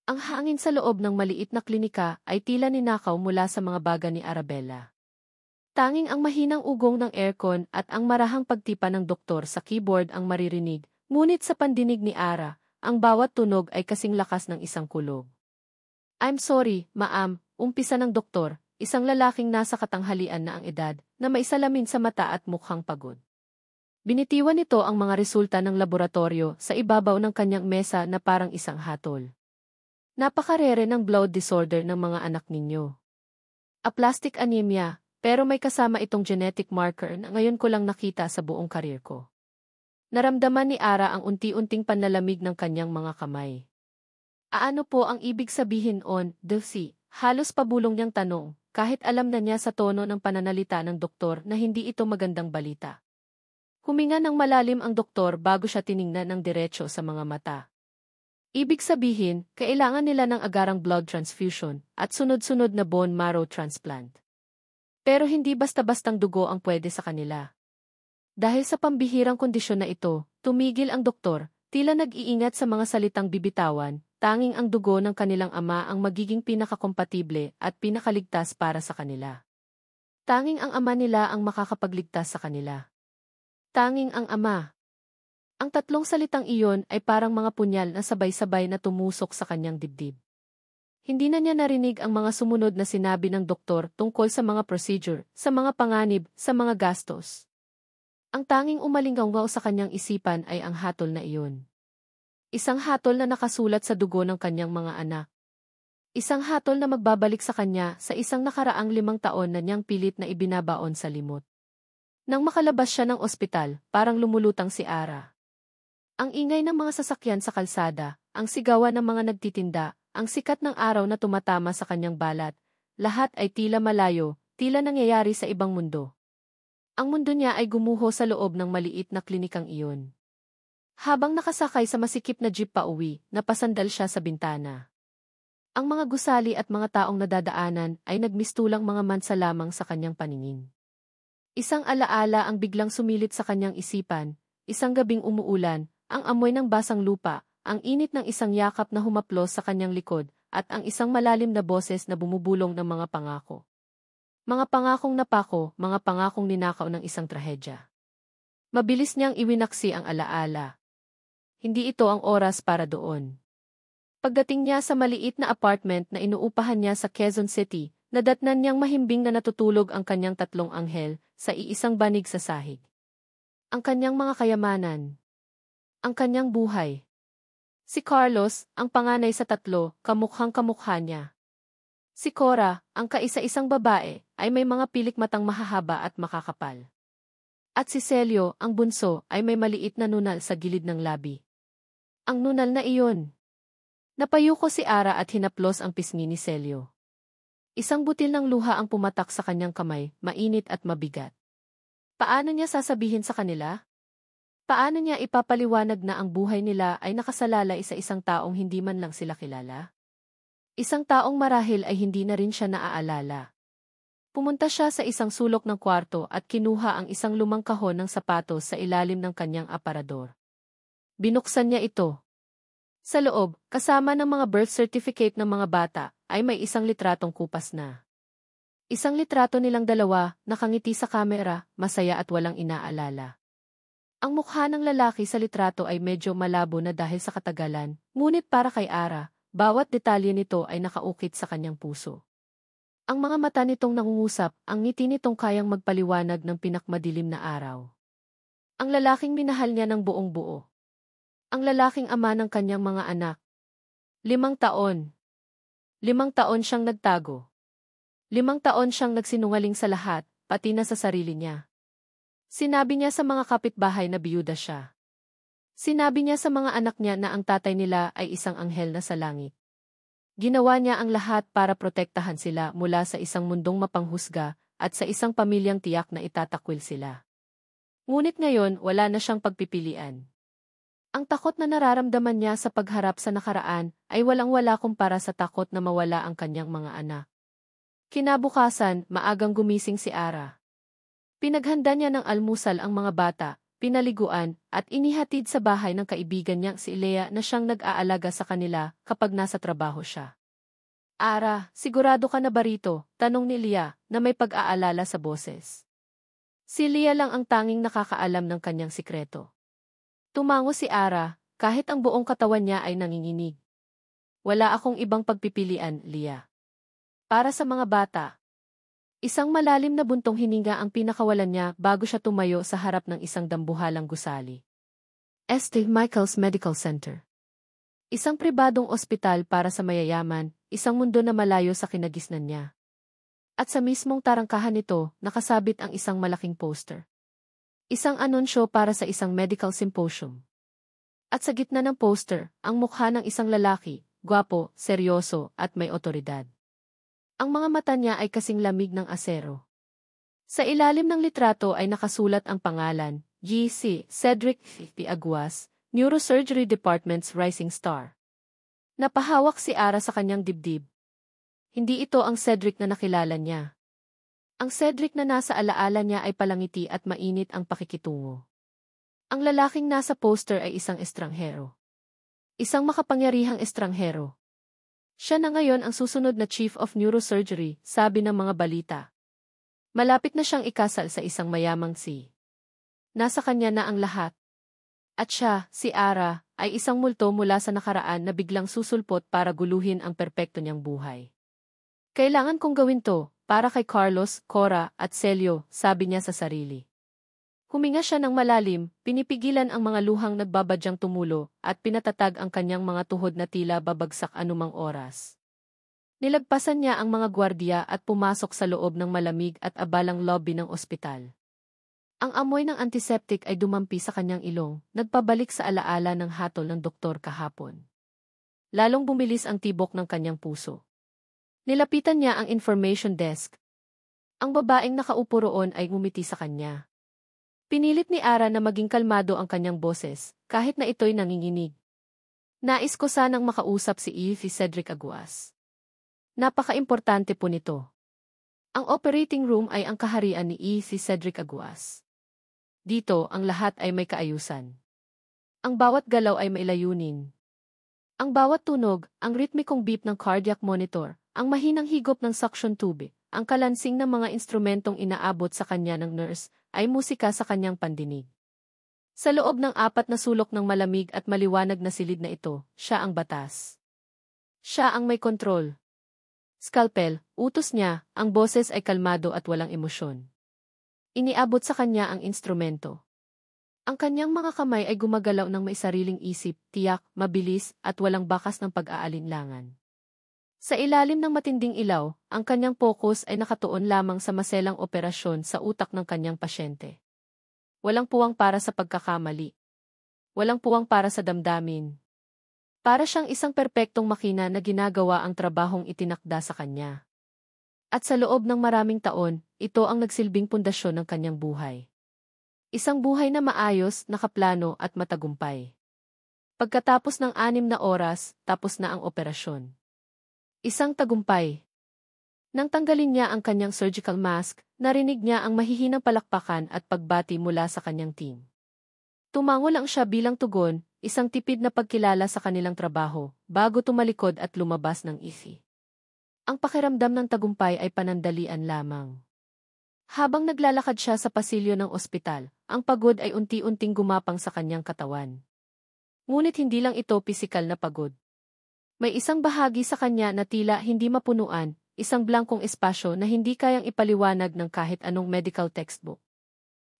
Ang hangin sa loob ng maliit na klinika ay tila ninakaw mula sa mga baga ni Arabella. Tanging ang mahinang ugong ng aircon at ang marahang pagtipa ng doktor sa keyboard ang maririnig, ngunit sa pandinig ni Ara, ang bawat tunog ay kasing lakas ng isang kulog. "I'm sorry, ma'am," umpisa ng doktor, isang lalaking nasa katanghalian na ang edad, na may salamin sa mata at mukhang pagod. Binitiwan nito ang mga resulta ng laboratorio sa ibabaw ng kanyang mesa na parang isang hatol. "Napakarere ng blood disorder ng mga anak ninyo. Aplastic anemia, pero may kasama itong genetic marker na ngayon ko lang nakita sa buong karir ko." Naramdaman ni Ara ang unti-unting panlalamig ng kanyang mga kamay. "Aano po ang ibig sabihin Dulcie?" Halos pabulong niyang tanong, kahit alam na niya sa tono ng pananalita ng doktor na hindi ito magandang balita. Huminga ng malalim ang doktor bago siya tiningnan ng diretso sa mga mata. "Ibig sabihin, kailangan nila ng agarang blood transfusion at sunod-sunod na bone marrow transplant. Pero hindi basta-bastang dugo ang pwede sa kanila." Dahil sa pambihirang kondisyon na ito, tumigil ang doktor, tila nag-iingat sa mga salitang bibitawan, tanging ang dugo ng kanilang ama ang magiging pinakakompatible at pinakaligtas para sa kanila. Tanging ang ama nila ang makakapagligtas sa kanila. Tanging ang ama. Ang tatlong salitang iyon ay parang mga punyal na sabay-sabay na tumusok sa kanyang dibdib. Hindi na niya narinig ang mga sumunod na sinabi ng doktor tungkol sa mga procedure, sa mga panganib, sa mga gastos. Ang tanging umalingaw sa kanyang isipan ay ang hatol na iyon. Isang hatol na nakasulat sa dugo ng kanyang mga anak. Isang hatol na magbabalik sa kanya sa isang nakaraang 5 taon na niyang pilit na ibinabaon sa limot. Nang makalabas siya ng ospital, parang lumulutang si Ara. Ang ingay ng mga sasakyan sa kalsada, ang sigawan ng mga nagtitinda, ang sikat ng araw na tumatama sa kanyang balat, lahat ay tila malayo, tila nangyayari sa ibang mundo. Ang mundo niya ay gumuho sa loob ng maliit na klinikang iyon. Habang nakasakay sa masikip na jeep pauwi, napasandal siya sa bintana. Ang mga gusali at mga taong nadadaanan ay nagmistulang mga mansa lamang sa kanyang paningin. Isang alaala ang biglang sumilip sa kanyang isipan, isang gabing umuulan, ang amoy ng basang lupa, ang init ng isang yakap na humaplos sa kanyang likod, at ang isang malalim na boses na bumubulong ng mga pangako. Mga pangakong napako, mga pangakong ninakaw ng isang trahedya. Mabilis niyang iwinaksi ang alaala. Hindi ito ang oras para doon. Pagdating niya sa maliit na apartment na inuupahan niya sa Quezon City, nadatnan niyang mahimbing na natutulog ang kanyang 3 anghel sa iisang banig sa sahig. Ang kanyang mga kayamanan. Ang kanyang buhay. Si Carlos, ang panganay sa 3, kamukhang-kamukha niya. Si Cora, ang kaisa-isang babae, ay may mga pilik matang mahahaba at makakapal. At si Celio, ang bunso, ay may maliit na nunal sa gilid ng labi. Ang nunal na iyon. Napayuko si Ara at hinaplos ang pisngi ni Celio. Isang butil ng luha ang pumatak sa kanyang kamay, mainit at mabigat. Paano niya sasabihin sa kanila? Paano niya ipapaliwanag na ang buhay nila ay nakasalalay sa isang taong hindi man lang sila kilala? Isang taong marahil ay hindi na rin siya naaalala. Pumunta siya sa isang sulok ng kwarto at kinuha ang isang lumang kahon ng sapatos sa ilalim ng kanyang aparador. Binuksan niya ito. Sa loob, kasama ng mga birth certificate ng mga bata, ay may isang litratong kupas na. Isang litrato nilang dalawa, nakangiti sa kamera, masaya at walang inaalala. Ang mukha ng lalaki sa litrato ay medyo malabo na dahil sa katagalan, ngunit para kay Ara, bawat detalye nito ay nakaukit sa kanyang puso. Ang mga mata nitong nangungusap, ang ngiti nitong kayang magpaliwanag ng pinakmadilim na araw. Ang lalaking minahal niya ng buong buo. Ang lalaking ama ng kanyang mga anak. 5 taon. 5 taon siyang nagtago. 5 taon siyang nagsinungaling sa lahat, pati na sa sarili niya. Sinabi niya sa mga kapitbahay na biyuda siya. Sinabi niya sa mga anak niya na ang tatay nila ay isang anghel na sa langit. Ginawa niya ang lahat para protektahan sila mula sa isang mundong mapanghusga at sa isang pamilyang tiyak na itatakwil sila. Ngunit ngayon wala na siyang pagpipilian. Ang takot na nararamdaman niya sa pagharap sa nakaraan ay walang-wala kumpara sa takot na mawala ang kanyang mga anak. Kinabukasan, maagang gumising si Ara. Pinaghanda niya ng almusal ang mga bata, pinaliguan, at inihatid sa bahay ng kaibigan niyang si Leah na siyang nag-aalaga sa kanila kapag nasa trabaho siya. Ara, sigurado ka na ba rito? Tanong ni Leah, na may pag-aalala sa boses. Si Leah lang ang tanging nakakaalam ng kanyang sikreto. Tumango si Ara, kahit ang buong katawan niya ay nanginginig. Wala akong ibang pagpipilian, Leah. Para sa mga bata. Isang malalim na buntong hininga ang pinakawalan niya bago siya tumayo sa harap ng isang dambuhalang gusali. St. Michael's Medical Center. Isang pribadong ospital para sa mayayaman, isang mundo na malayo sa kinagisnan niya. At sa mismong tarangkahan nito, nakasabit ang isang malaking poster. Isang anunsyo para sa isang medical symposium. At sa gitna ng poster, ang mukha ng isang lalaki, gwapo, seryoso, at may otoridad. Ang mga mata niya ay kasing lamig ng asero. Sa ilalim ng litrato ay nakasulat ang pangalan, G.C. Cedric P. Aguas, Neurosurgery Department's Rising Star. Napahawak si Ara sa kanyang dibdib. Hindi ito ang Cedric na nakilala niya. Ang Cedric na nasa alaala niya ay palangiti at mainit ang pakikitungo. Ang lalaking nasa poster ay isang estranghero. Isang makapangyarihang estranghero. Siya na ngayon ang susunod na Chief of Neurosurgery, sabi ng mga balita. Malapit na siyang ikasal sa isang mayamang si. Nasa kanya na ang lahat. At siya, si Ara, ay isang multo mula sa nakaraan na biglang susulpot para guluhin ang perpekto niyang buhay. Kailangan kong gawin to, para kay Carlos, Cora, at Celio, sabi niya sa sarili. Huminga siya ng malalim, pinipigilan ang mga luhang nagbabadyang tumulo, at pinatatag ang kanyang mga tuhod na tila babagsak anumang oras. Nilagpasan niya ang mga gwardiya at pumasok sa loob ng malamig at abalang lobby ng ospital. Ang amoy ng antiseptic ay dumampi sa kanyang ilong, nagpabalik sa alaala ng hatol ng doktor kahapon. Lalong bumilis ang tibok ng kanyang puso. Nilapitan niya ang information desk. Ang babaeng nakaupo roon ay ngumiti sa kanya. Pinilit ni Ara na maging kalmado ang kanyang boses, kahit na ito'y nanginginig. Nais ko sanang makausap si E.V. Cedric Aguas. Napaka-importante po nito. Ang operating room ay ang kaharian ni E.V. Cedric Aguas. Dito, ang lahat ay may kaayusan. Ang bawat galaw ay may layunin. Ang bawat tunog, ang ritmikong beep ng cardiac monitor, ang mahinang higop ng suction tube, ang kalansing ng mga instrumentong inaabot sa kanya ng nurse, ay musika sa kanyang pandinig. Sa loob ng 4 na sulok ng malamig at maliwanag na silid na ito, siya ang batas. Siya ang may kontrol. Scalpel, utos niya, ang boses ay kalmado at walang emosyon. Iniabot sa kanya ang instrumento. Ang kanyang mga kamay ay gumagalaw ng may sariling isip, tiyak, mabilis, at walang bakas ng pag-aalinlangan. Sa ilalim ng matinding ilaw, ang kanyang focus ay nakatuon lamang sa maselang operasyon sa utak ng kanyang pasyente. Walang puwang para sa pagkakamali. Walang puwang para sa damdamin. Para siyang isang perpektong makina na ginagawa ang trabahong itinakda sa kanya. At sa loob ng maraming taon, ito ang nagsilbing pundasyon ng kanyang buhay. Isang buhay na maayos, nakaplano at matagumpay. Pagkatapos ng 6 na oras, tapos na ang operasyon. Isang tagumpay. Nang tanggalin niya ang kanyang surgical mask, narinig niya ang mahihinang palakpakan at pagbati mula sa kanyang team. Tumango lang siya bilang tugon, isang tipid na pagkilala sa kanilang trabaho, bago tumalikod at lumabas ng ifi. Ang pakiramdam ng tagumpay ay panandalian lamang. Habang naglalakad siya sa pasilyo ng ospital, ang pagod ay unti-unting gumapang sa kanyang katawan. Ngunit hindi lang ito pisikal na pagod. May isang bahagi sa kanya na tila hindi mapunuan, isang blankong espasyo na hindi kayang ipaliwanag ng kahit anong medical textbook.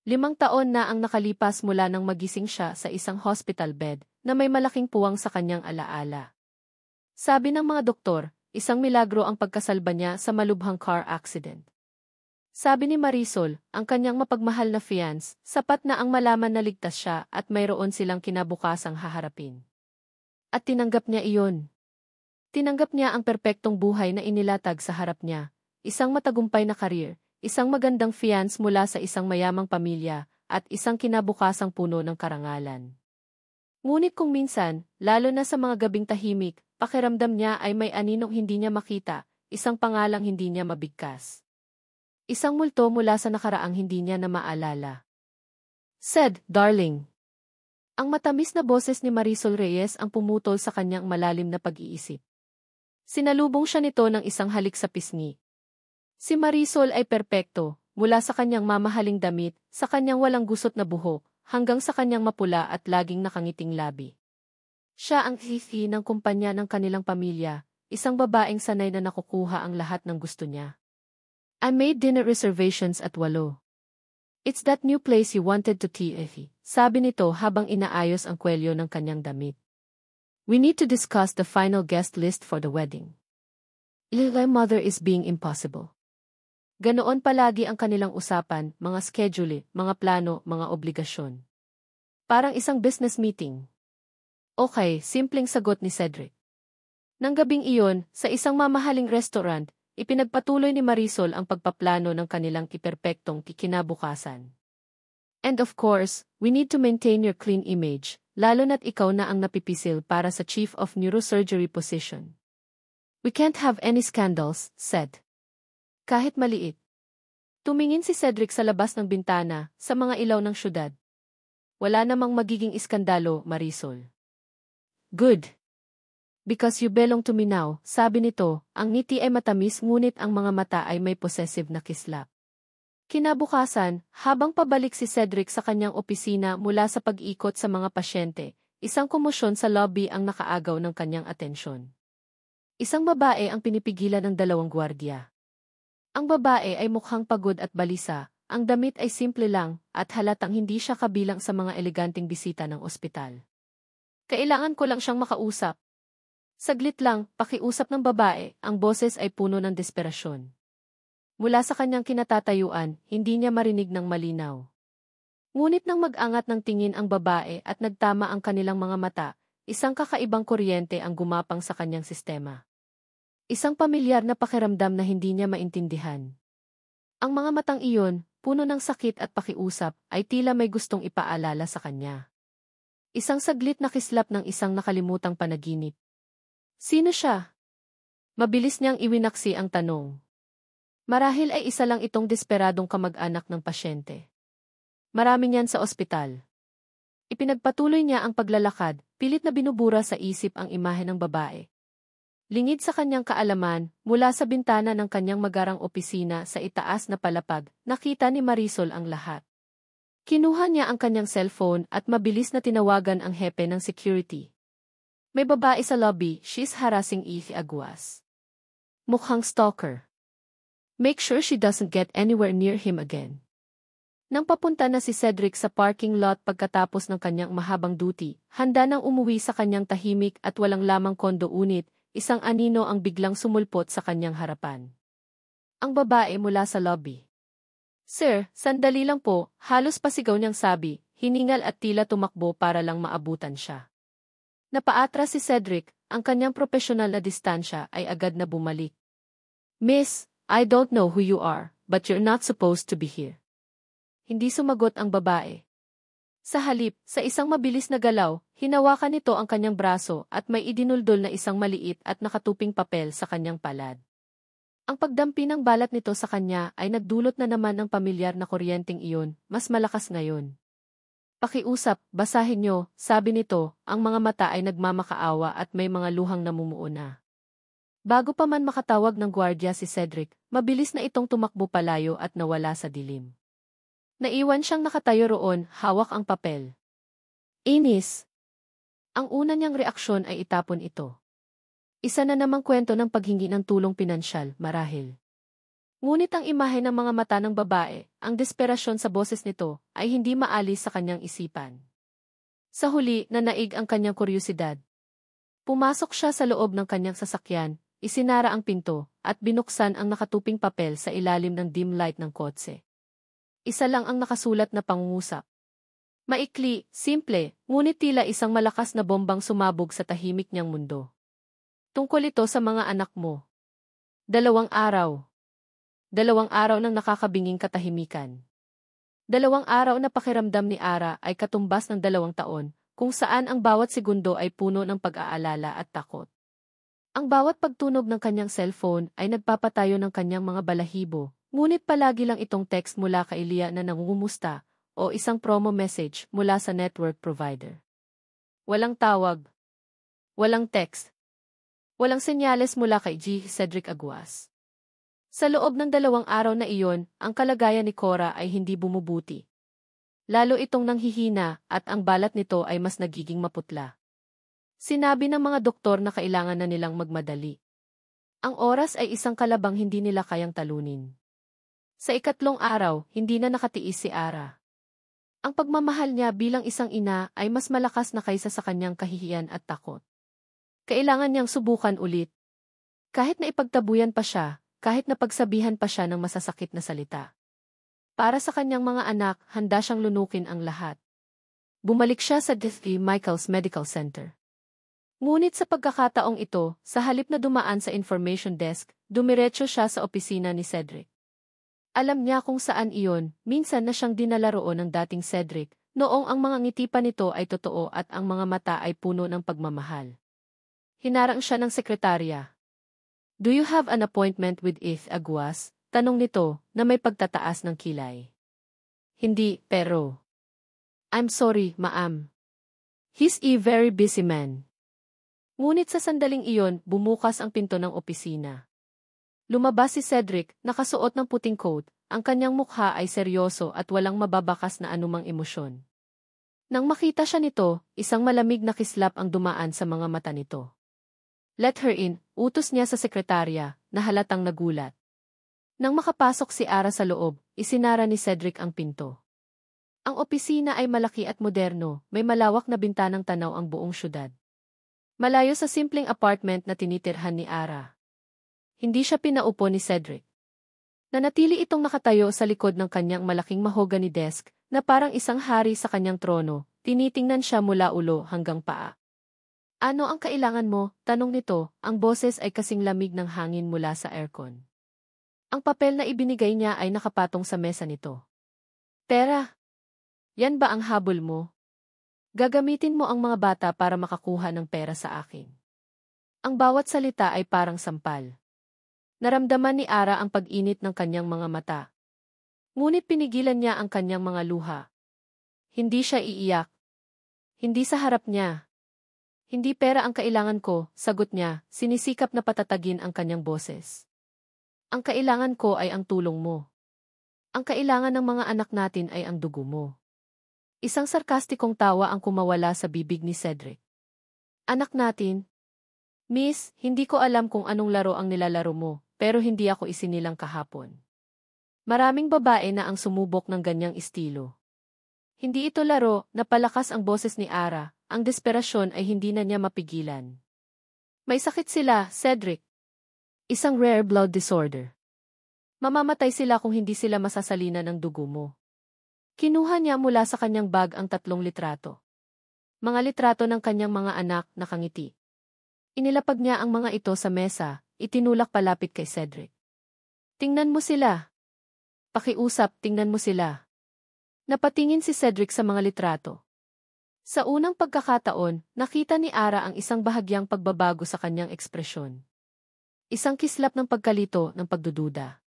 5 taon na ang nakalipas mula nang magising siya sa isang hospital bed na may malaking puwang sa kanyang alaala. Sabi ng mga doktor, isang milagro ang pagkasalba niya sa malubhang car accident. Sabi ni Marisol, ang kanyang mapagmahal na fiance, sapat na ang malaman na ligtas siya at mayroon silang kinabukasang haharapin. At tinanggap niya iyon. Tinanggap niya ang perpektong buhay na inilatag sa harap niya, isang matagumpay na karir, isang magandang fiance mula sa isang mayamang pamilya, at isang kinabukasang puno ng karangalan. Ngunit kung minsan, lalo na sa mga gabing tahimik, pakiramdam niya ay may aninong hindi niya makita, isang pangalang hindi niya mabigkas. Isang multo mula sa nakaraang hindi niya na maalala. said, "Darling." Ang matamis na boses ni Marisol Reyes ang pumutol sa kanyang malalim na pag-iisip. Sinalubong siya nito ng isang halik sa pisngi. Si Marisol ay perpekto, mula sa kanyang mamahaling damit, sa kanyang walang gusot na buhok, hanggang sa kanyang mapula at laging nakangiting labi. Siya ang hihi ng kumpanya ng kanilang pamilya, isang babaeng sanay na nakukuha ang lahat ng gusto niya. "I made dinner reservations at 8. It's that new place you wanted to TF," sabi nito habang inaayos ang kwelyo ng kanyang damit. "We need to discuss the final guest list for the wedding. My mother is being impossible." Ganoon palagi ang kanilang usapan, mga schedule, mga plano, mga obligasyon. Parang isang business meeting. "Okay," simpleng sagot ni Cedric. Nang gabing iyon, sa isang mamahaling restaurant, ipinagpatuloy ni Marisol ang pagpaplano ng kanilang iperpektong kinabukasan. "And of course, we need to maintain your clean image, lalo na't ikaw na ang napipisil para sa Chief of Neurosurgery position. We can't have any scandals," said. Kahit maliit. Tumingin si Cedric sa labas ng bintana, sa mga ilaw ng syudad. "Wala namang magiging iskandalo, Marisol." "Good. Because you belong to me now," sabi nito, ang ngiti ay matamis ngunit ang mga mata ay may possessive na kislap. Kinabukasan, habang pabalik si Cedric sa kanyang opisina mula sa pag-ikot sa mga pasyente, isang komosyon sa lobby ang nakaagaw ng kanyang atensyon. Isang babae ang pinipigilan ng 2 gwardiya. Ang babae ay mukhang pagod at balisa, ang damit ay simple lang, at halatang hindi siya kabilang sa mga eleganteng bisita ng ospital. "Kailangan ko lang siyang makausap." Saglit lang, pakiusap ng babae, ang boses ay puno ng desperasyon. Mula sa kanyang kinatatayuan, hindi niya marinig ng malinaw. Ngunit nang mag-angat ng tingin ang babae at nagtama ang kanilang mga mata, isang kakaibang kuryente ang gumapang sa kanyang sistema. Isang pamilyar na pakiramdam na hindi niya maintindihan. Ang mga matang iyon, puno ng sakit at pakiusap, ay tila may gustong ipaalala sa kanya. Isang saglit na kislap ng isang nakalimutang panaginip. Sino siya? Mabilis niyang iwinaksi ang tanong. Marahil ay isa lang itong desperadong kamag-anak ng pasyente. Marami niyan sa ospital. Ipinagpatuloy niya ang paglalakad, pilit na binubura sa isip ang imahe ng babae. Lingid sa kanyang kaalaman, mula sa bintana ng kanyang magarang opisina sa itaas na palapag, nakita ni Marisol ang lahat. Kinuha niya ang kanyang cellphone at mabilis na tinawagan ang hepe ng security. "May babae sa lobby, she's harassing Eve Aguas. Mukhang stalker. Make sure she doesn't get anywhere near him again." Nang papunta na si Cedric sa parking lot pagkatapos ng kanyang mahabang duty, handa nang umuwi sa kanyang tahimik at walang lamang kondo unit, isang anino ang biglang sumulpot sa kanyang harapan. Ang babae mula sa lobby. "Sir, sandali lang po," halos pasigaw niyang sabi, hiningal at tila tumakbo para lang maabutan siya. Napaatras si Cedric, ang kanyang propesyonal na distansya ay agad na bumalik. "Miss, I don't know who you are, but you're not supposed to be here." Hindi sumagot ang babae. Sa halip, sa isang mabilis na galaw, hinawakan nito ang kanyang braso at may idinuldol na isang maliit at nakatuping papel sa kanyang palad. Ang pagdampi ng balat nito sa kanya ay nagdulot na naman ng pamilyar na kuryenteng iyon, mas malakas ngayon. "Pakiusap, basahin niyo," sabi nito, ang mga mata ay nagmamakaawa at may mga luhang namumuo na. Bago pa man makatawag ng gwardiya si Cedric, mabilis na itong tumakbo palayo at nawala sa dilim. Naiwan siyang nakatayo roon, hawak ang papel. Inis. Ang una niyang reaksyon ay itapon ito. Isa na namang kwento ng paghingi ng tulong pinansyal, marahil. Ngunit ang imahe ng mga mata ng babae, ang desperasyon sa boses nito, ay hindi maalis sa kanyang isipan. Sa huli, nanaig ang kanyang kuryosidad. Pumasok siya sa loob ng kanyang sasakyan, isinara ang pinto, at binuksan ang nakatuping papel sa ilalim ng dim light ng kotse. Isa lang ang nakasulat na pangungusap. Maikli, simple, ngunit tila isang malakas na bombang sumabog sa tahimik niyang mundo. Tungkol ito sa mga anak mo. 2 araw. 2 araw ng nakakabinging katahimikan. 2 araw na pakiramdam ni Ara ay katumbas ng 2 taon, kung saan ang bawat segundo ay puno ng pag-aalala at takot. Ang bawat pagtunog ng kanyang cellphone ay nagpapatayo ng kanyang mga balahibo, ngunit palagi lang itong text mula kay Lia na nangungumusta, o isang promo message mula sa network provider. Walang tawag. Walang text. Walang senyales mula kay Cedric Aguas. Sa loob ng 2 araw na iyon, ang kalagayan ni Cora ay hindi bumubuti. Lalo itong nanghihina at ang balat nito ay mas nagiging maputla. Sinabi ng mga doktor na kailangan na nilang magmadali. Ang oras ay isang kalabang hindi nila kayang talunin. Sa 3 araw, hindi na nakatiis si Ara. Ang pagmamahal niya bilang isang ina ay mas malakas na kaysa sa kanyang kahihiyan at takot. Kailangan niyang subukan ulit. Kahit na ipagtabuyan pa siya, kahit na pagsabihan pa siya ng masasakit na salita. Para sa kanyang mga anak, handa siyang lunukin ang lahat. Bumalik siya sa St. Michael's Medical Center. Ngunit sa pagkakataong ito, sa halip na dumaan sa information desk, dumiretso siya sa opisina ni Cedric. Alam niya kung saan iyon, minsan na siyang dinala roon ng dating Cedric, noong ang mga ngiti pa nito ay totoo at ang mga mata ay puno ng pagmamahal. Hinarang siya ng sekretarya. "Do you have an appointment with Eth Aguas?" Tanong nito, na may pagtataas ng kilay. "Hindi, pero..." "I'm sorry, ma'am. He's a very busy man." Ngunit sa sandaling iyon, bumukas ang pinto ng opisina. Lumabas si Cedric, nakasuot ng puting coat, ang kanyang mukha ay seryoso at walang mababakas na anumang emosyon. Nang makita siya nito, isang malamig na kislap ang dumaan sa mga mata nito. "Let her in," utos niya sa sekretarya, na halatang nagulat. Nang makapasok si Ara sa loob, isinara ni Cedric ang pinto. Ang opisina ay malaki at moderno, may malawak na bintanang tanaw ang buong syudad. Malayo sa simpleng apartment na tinitirhan ni Ara. Hindi siya pinaupo ni Cedric. Nanatili itong nakatayo sa likod ng kanyang malaking mahogany desk, na parang isang hari sa kanyang trono, tinitingnan siya mula ulo hanggang paa. "Ano ang kailangan mo?" tanong nito, ang boses ay kasing lamig ng hangin mula sa aircon. Ang papel na ibinigay niya ay nakapatong sa mesa nito. "Pera? Yan ba ang habol mo? Gagamitin mo ang mga bata para makakuha ng pera sa akin." Ang bawat salita ay parang sampal. Naramdaman ni Ara ang pag-init ng kanyang mga mata. Ngunit pinigilan niya ang kanyang mga luha. Hindi siya iiyak. Hindi sa harap niya. "Hindi pera ang kailangan ko," sagot niya, sinisikap na patatagin ang kanyang boses. "Ang kailangan ko ay ang tulong mo. Ang kailangan ng mga anak natin ay ang dugo mo." Isang sarkastikong tawa ang kumawala sa bibig ni Cedric. "Anak natin? Miss, hindi ko alam kung anong laro ang nilalaro mo, pero hindi ako isinilang kahapon. Maraming babae na ang sumubok ng ganyang estilo. Hindi ito laro," napalakas ang boses ni Ara, ang desperasyon ay hindi na niya mapigilan. "May sakit sila, Cedric. Isang rare blood disorder. Mamamatay sila kung hindi sila masasalina ng dugo mo." Kinuha niya mula sa kanyang bag ang 3 litrato. Mga litrato ng kanyang mga anak na kangiti. Inilapag niya ang mga ito sa mesa, itinulak palapit kay Cedric. "Tingnan mo sila. Pakiusap, tingnan mo sila." Napatingin si Cedric sa mga litrato. Sa unang pagkakataon, nakita ni Ara ang isang bahagyang pagbabago sa kanyang ekspresyon. Isang kislap ng pagkalito ng pagdududa.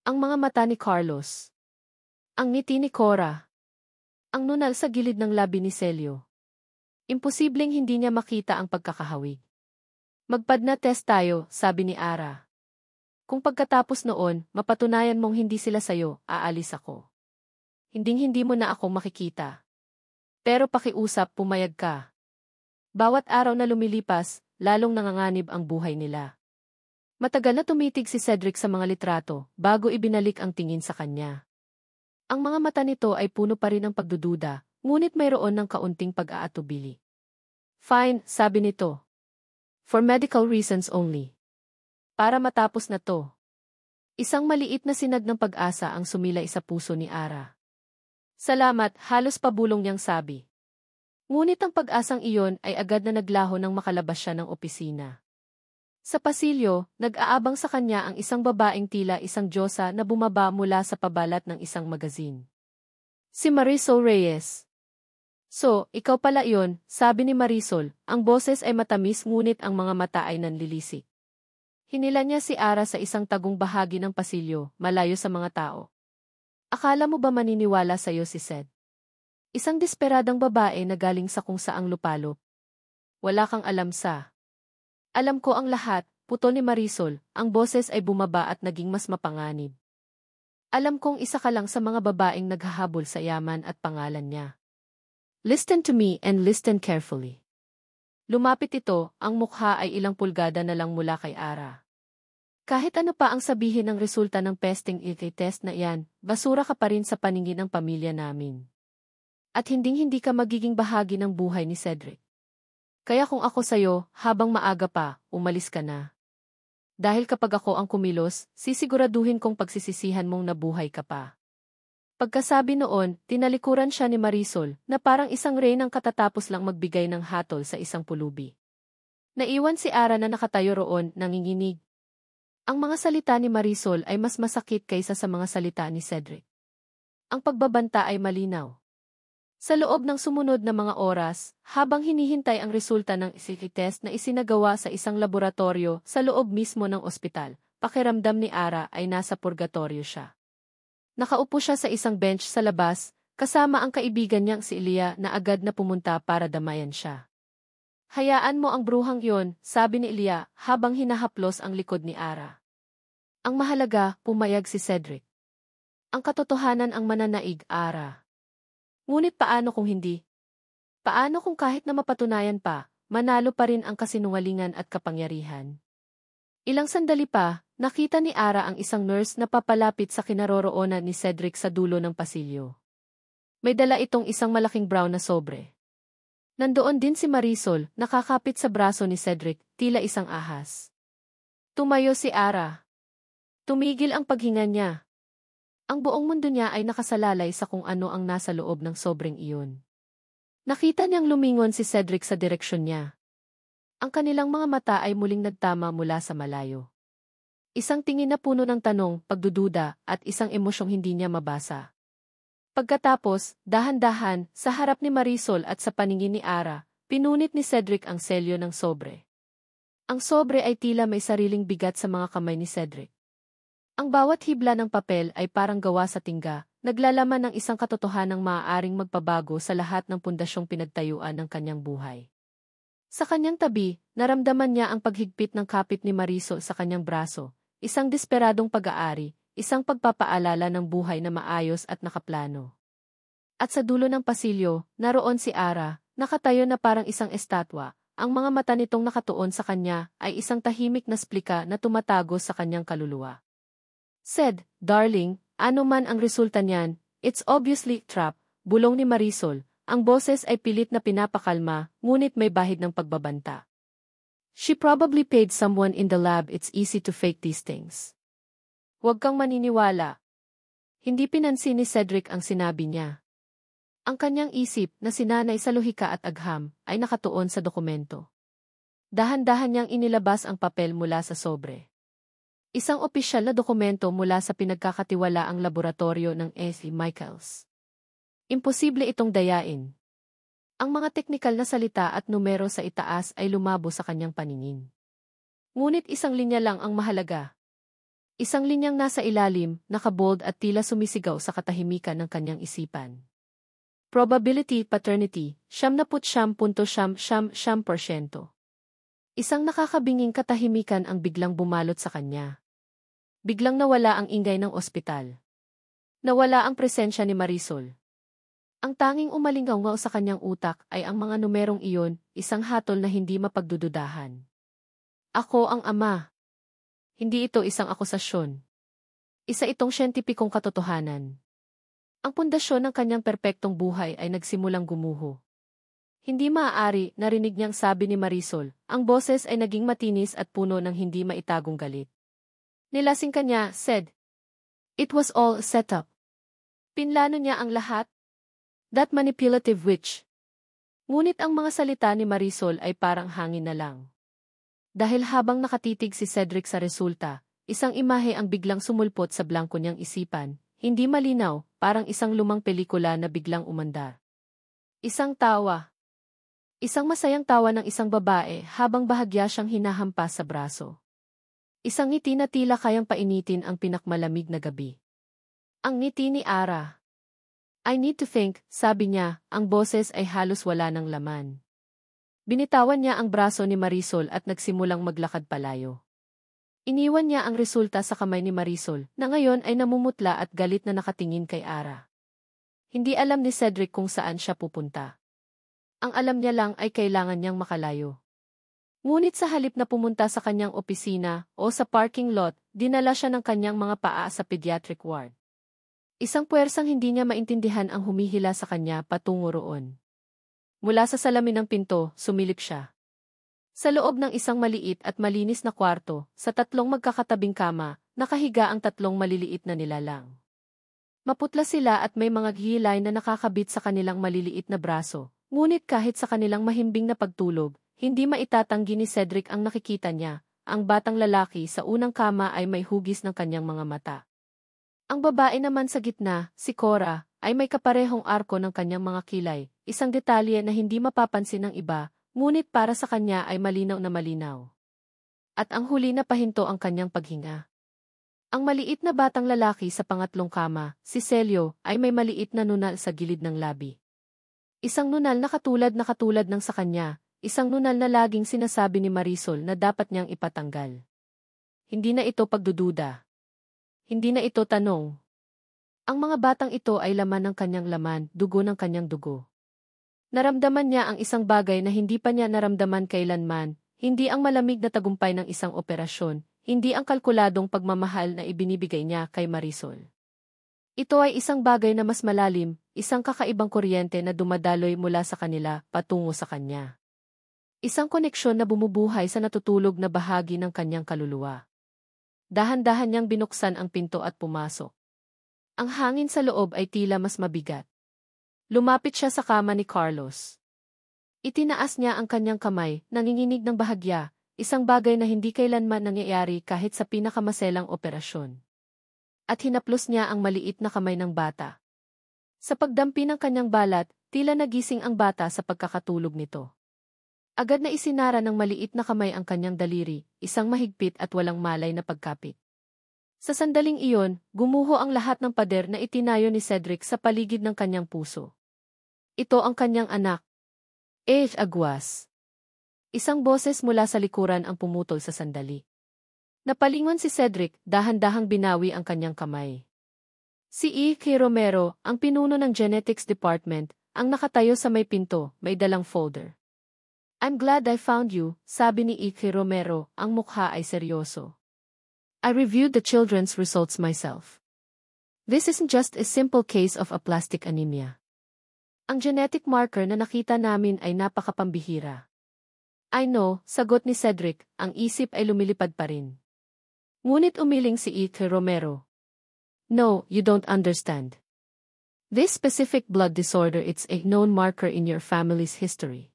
Ang mga mata ni Carlos. Ang ngiti ni Cora. Ang nunal sa gilid ng labi ni Celio. Imposibleng hindi niya makita ang pagkakahawig. "Magpadna test tayo," sabi ni Ara. "Kung pagkatapos noon, mapatunayan mong hindi sila sayo, aalis ako. Hinding-hindi mo na ako makikita. Pero pakiusap, pumayag ka." Bawat araw na lumilipas, lalong nanganganib ang buhay nila. Matagal na tumitig si Cedric sa mga litrato, bago ibinalik ang tingin sa kanya. Ang mga mata nito ay puno pa rin ng pagdududa, ngunit mayroon ng kaunting pag-aatubili. "Fine," sabi nito. "For medical reasons only." Para matapos na to. Isang maliit na sinag ng pag-asa ang sumilay sa puso ni Ara. "Salamat," halos pabulong niyang sabi. Ngunit ang pag-asang iyon ay agad na naglaho nang makalabas siya ng opisina. Sa pasilyo, nag-aabang sa kanya ang isang babaeng tila isang diyosa na bumaba mula sa pabalat ng isang magazine. Si Marisol Reyes. "So, ikaw pala iyon," sabi ni Marisol, ang boses ay matamis ngunit ang mga mata ay nanlilisik. Hinila niya si Ara sa isang tagong bahagi ng pasilyo, malayo sa mga tao. "Akala mo ba maniniwala sa'yo si Seth? Isang desperadang babae na galing sa kung saang lupalop. Wala kang alam sa. Alam ko ang lahat, putol ni Marisol, ang boses ay bumaba at naging mas mapanganib. Alam kong isa ka lang sa mga babaeng naghahabol sa yaman at pangalan niya. Listen to me and listen carefully. Lumapit ito, ang mukha ay ilang pulgada na lang mula kay Ara. Kahit ano pa ang sabihin ng resulta ng pesting test na iyan, basura ka pa rin sa paningin ng pamilya namin. At hinding-hindi ka magiging bahagi ng buhay ni Cedric. Kaya kung ako sa'yo, habang maaga pa, umalis ka na. Dahil kapag ako ang kumilos, sisiguraduhin kong pagsisisihan mong nabuhay ka pa. Pagkasabi noon, tinalikuran siya ni Marisol na parang isang rey ng katatapos lang magbigay ng hatol sa isang pulubi. Naiwan si Ara na nakatayo roon, nanginginig. Ang mga salita ni Marisol ay mas masakit kaysa sa mga salita ni Cedric. Ang pagbabanta ay malinaw. Sa loob ng sumunod na mga oras, habang hinihintay ang resulta ng test na isinagawa sa isang laboratorio sa loob mismo ng ospital, pakiramdam ni Ara ay nasa purgatorio siya. Nakaupo siya sa isang bench sa labas, kasama ang kaibigan niyang si Elia na agad na pumunta para damayan siya. Hayaan mo ang bruhang yon, sabi ni Elia habang hinahaplos ang likod ni Ara. Ang mahalaga, pumayag si Cedric. Ang katotohanan ang mananaig, Ara. Ngunit paano kung hindi? Paano kung kahit na mapatunayan pa, manalo pa rin ang kasinungalingan at kapangyarihan? Ilang sandali pa, nakita ni Ara ang isang nurse na papalapit sa kinaroroonan ni Cedric sa dulo ng pasilyo. May dala itong isang malaking brown na sobre. Nandoon din si Marisol, nakakapit sa braso ni Cedric, tila isang ahas. Tumayo si Ara. Tumigil ang paghinga niya. Ang buong mundo niya ay nakasalalay sa kung ano ang nasa loob ng sobreng iyon. Nakita niyang lumingon si Cedric sa direksyon niya. Ang kanilang mga mata ay muling nagtama mula sa malayo. Isang tingin na puno ng tanong, pagdududa, at isang emosyong hindi niya mabasa. Pagkatapos, dahan-dahan, sa harap ni Marisol at sa paningin ni Ara, pinunit ni Cedric ang selyo ng sobre. Ang sobre ay tila may sariling bigat sa mga kamay ni Cedric. Ang bawat hibla ng papel ay parang gawa sa tingga, naglalaman ng isang katotohanang maaaring magpabago sa lahat ng pundasyong pinagtayuan ng kanyang buhay. Sa kanyang tabi, naramdaman niya ang paghigpit ng kapit ni Marisol sa kanyang braso, isang desperadong pag-aari, isang pagpapaalala ng buhay na maayos at nakaplano. At sa dulo ng pasilyo, naroon si Ara, nakatayo na parang isang estatwa, ang mga mata nitong nakatuon sa kanya ay isang tahimik na splika na tumatago sa kanyang kaluluwa. Said, darling, ano man ang resulta niyan, it's obviously trap, bulong ni Marisol, ang boses ay pilit na pinapakalma, ngunit may bahid ng pagbabanta. She probably paid someone in the lab, it's easy to fake these things. Huwag kang maniniwala. Hindi pinansin ni Cedric ang sinabi niya. Ang kanyang isip na sinanay sa lohika at agham ay nakatuon sa dokumento. Dahan-dahan niyang inilabas ang papel mula sa sobre. Isang opisyal na dokumento mula sa pinagkakatiwalaang laboratorio ng S. Michaels. Imposible itong dayain. Ang mga teknikal na salita at numero sa itaas ay lumabo sa kanyang paningin. Ngunit isang linya lang ang mahalaga. Isang linyang nasa ilalim, nakabold at tila sumisigaw sa katahimikan ng kanyang isipan. Probability paternity, 99.999%. Isang nakakabinging katahimikan ang biglang bumalot sa kanya. Biglang nawala ang ingay ng ospital. Nawala ang presensya ni Marisol. Ang tanging umalingaw sa kanyang utak ay ang mga numerong iyon, isang hatol na hindi mapagdududahan. Ako ang ama. Hindi ito isang akusasyon. Isa itong siyentipikong katotohanan. Ang pundasyon ng kanyang perpektong buhay ay nagsimulang gumuho. Hindi maaari, narinig niyang sabi ni Marisol, ang boses ay naging matinis at puno ng hindi maitagong galit. Nilasing kanya, said. It was all set up. Pinlano niya ang lahat. That manipulative witch. Ngunit ang mga salita ni Marisol ay parang hangin na lang. Dahil habang nakatitig si Cedric sa resulta, isang imahe ang biglang sumulpot sa blangko niyang isipan, hindi malinaw, parang isang lumang pelikula na biglang umandar. Isang tawa. Isang masayang tawa ng isang babae habang bahagya siyang hinahampas sa braso. Isang ngiti na tila kayang painitin ang pinakmalamig na gabi. Ang ngiti ni Ara. I need to think, sabi niya, ang boses ay halos wala ng laman. Binitawan niya ang braso ni Marisol at nagsimulang maglakad palayo. Iniwan niya ang resulta sa kamay ni Marisol, na ngayon ay namumutla at galit na nakatingin kay Ara. Hindi alam ni Cedric kung saan siya pupunta. Ang alam niya lang ay kailangan niyang makalayo. Ngunit sa halip na pumunta sa kanyang opisina o sa parking lot, dinala siya ng kanyang mga paa sa pediatric ward. Isang puwersang hindi niya maintindihan ang humihila sa kanya patungo roon. Mula sa salamin ng pinto, sumilip siya. Sa loob ng isang maliit at malinis na kwarto, sa tatlong magkakatabing kama, nakahiga ang tatlong maliliit na nilalang. Maputla sila at may mga gilay na nakakabit sa kanilang maliliit na braso, ngunit kahit sa kanilang mahimbing na pagtulog, hindi maitatanggi ni Cedric ang nakikita niya. Ang batang lalaki sa unang kama ay may hugis ng kanyang mga mata. Ang babae naman sa gitna, si Cora, ay may kaparehong arko ng kanyang mga kilay, isang detalye na hindi mapapansin ng iba, ngunit para sa kanya ay malinaw na malinaw. At ang huli na pahinto ang kanyang paghinga. Ang maliit na batang lalaki sa pangatlong kama, si Celio, ay may maliit na nunal sa gilid ng labi. Isang nunal na katulad ng sa kanya, isang nunal na laging sinasabi ni Marisol na dapat niyang ipatanggal. Hindi na ito pagdududa. Hindi na ito tanong. Ang mga batang ito ay laman ng kanyang laman, dugo ng kanyang dugo. Naramdaman niya ang isang bagay na hindi pa niya naramdaman kailanman, hindi ang malamig na tagumpay ng isang operasyon, hindi ang kalkuladong pagmamahal na ibinibigay niya kay Marisol. Ito ay isang bagay na mas malalim, isang kakaibang kuryente na dumadaloy mula sa kanila patungo sa kanya. Isang koneksyon na bumubuhay sa natutulog na bahagi ng kanyang kaluluwa. Dahan-dahan niyang binuksan ang pinto at pumasok. Ang hangin sa loob ay tila mas mabigat. Lumapit siya sa kama ni Carlos. Itinaas niya ang kanyang kamay, nanginginig ng bahagya, isang bagay na hindi kailanman nangyayari kahit sa pinakamaselang operasyon. At hinaplos niya ang maliit na kamay ng bata. Sa pagdampi ng kanyang balat, tila nagising ang bata sa pagkakatulog nito. Agad na isinara ng maliit na kamay ang kanyang daliri, isang mahigpit at walang malay na pagkapit. Sa sandaling iyon, gumuho ang lahat ng pader na itinayo ni Cedric sa paligid ng kanyang puso. Ito ang kanyang anak. Aguas. Isang boses mula sa likuran ang pumutol sa sandali. Napalingon si Cedric, dahan-dahang binawi ang kanyang kamay. Si E.K. Romero, ang pinuno ng Genetics Department, ang nakatayo sa may pinto, may dalang folder. I'm glad I found you, sabi ni E.K. Romero, ang mukha ay seryoso. I reviewed the children's results myself. This isn't just a simple case of aplastic anemia. Ang genetic marker na nakita namin ay napakapambihira. I know, sagot ni Cedric, ang isip ay lumilipad pa rin. Ngunit umiling si E.K. Romero. No, you don't understand. This specific blood disorder it's a known marker in your family's history.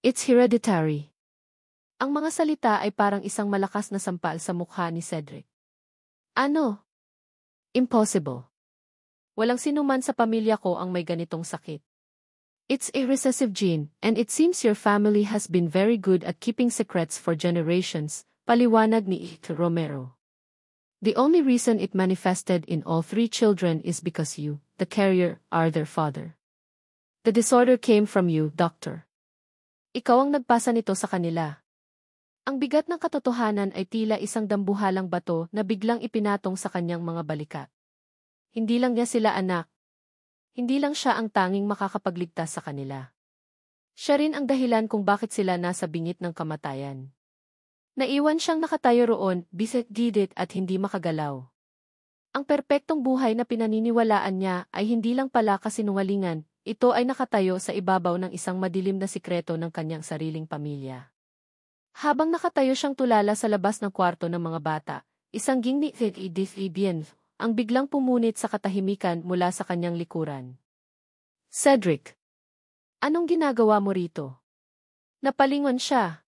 It's hereditary. Ang mga salita ay parang isang malakas na sampal sa mukha ni Cedric. Ano? Impossible. Walang sinuman sa pamilya ko ang may ganitong sakit. It's a recessive gene, and it seems your family has been very good at keeping secrets for generations, paliwanag ni E.K. Romero. The only reason it manifested in all three children is because you, the carrier, are their father. The disorder came from you, doctor. Ikaw ang nagpasa nito sa kanila. Ang bigat ng katotohanan ay tila isang dambuhalang bato na biglang ipinatong sa kanyang mga balikat. Hindi lang niya sila anak. Hindi lang siya ang tanging makakapagligtas sa kanila. Siya rin ang dahilan kung bakit sila nasa bingit ng kamatayan. Naiwan siyang nakatayo roon, bisek didit at hindi makagalaw. Ang perpektong buhay na pinaniniwalaan niya ay hindi lang pala kasinungalingan, ito ay nakatayo sa ibabaw ng isang madilim na sikreto ng kanyang sariling pamilya. Habang nakatayo siyang tulala sa labas ng kwarto ng mga bata, isang gingni ang biglang pumunit sa katahimikan mula sa kanyang likuran. Cedric, anong ginagawa mo rito? Napalingon siya.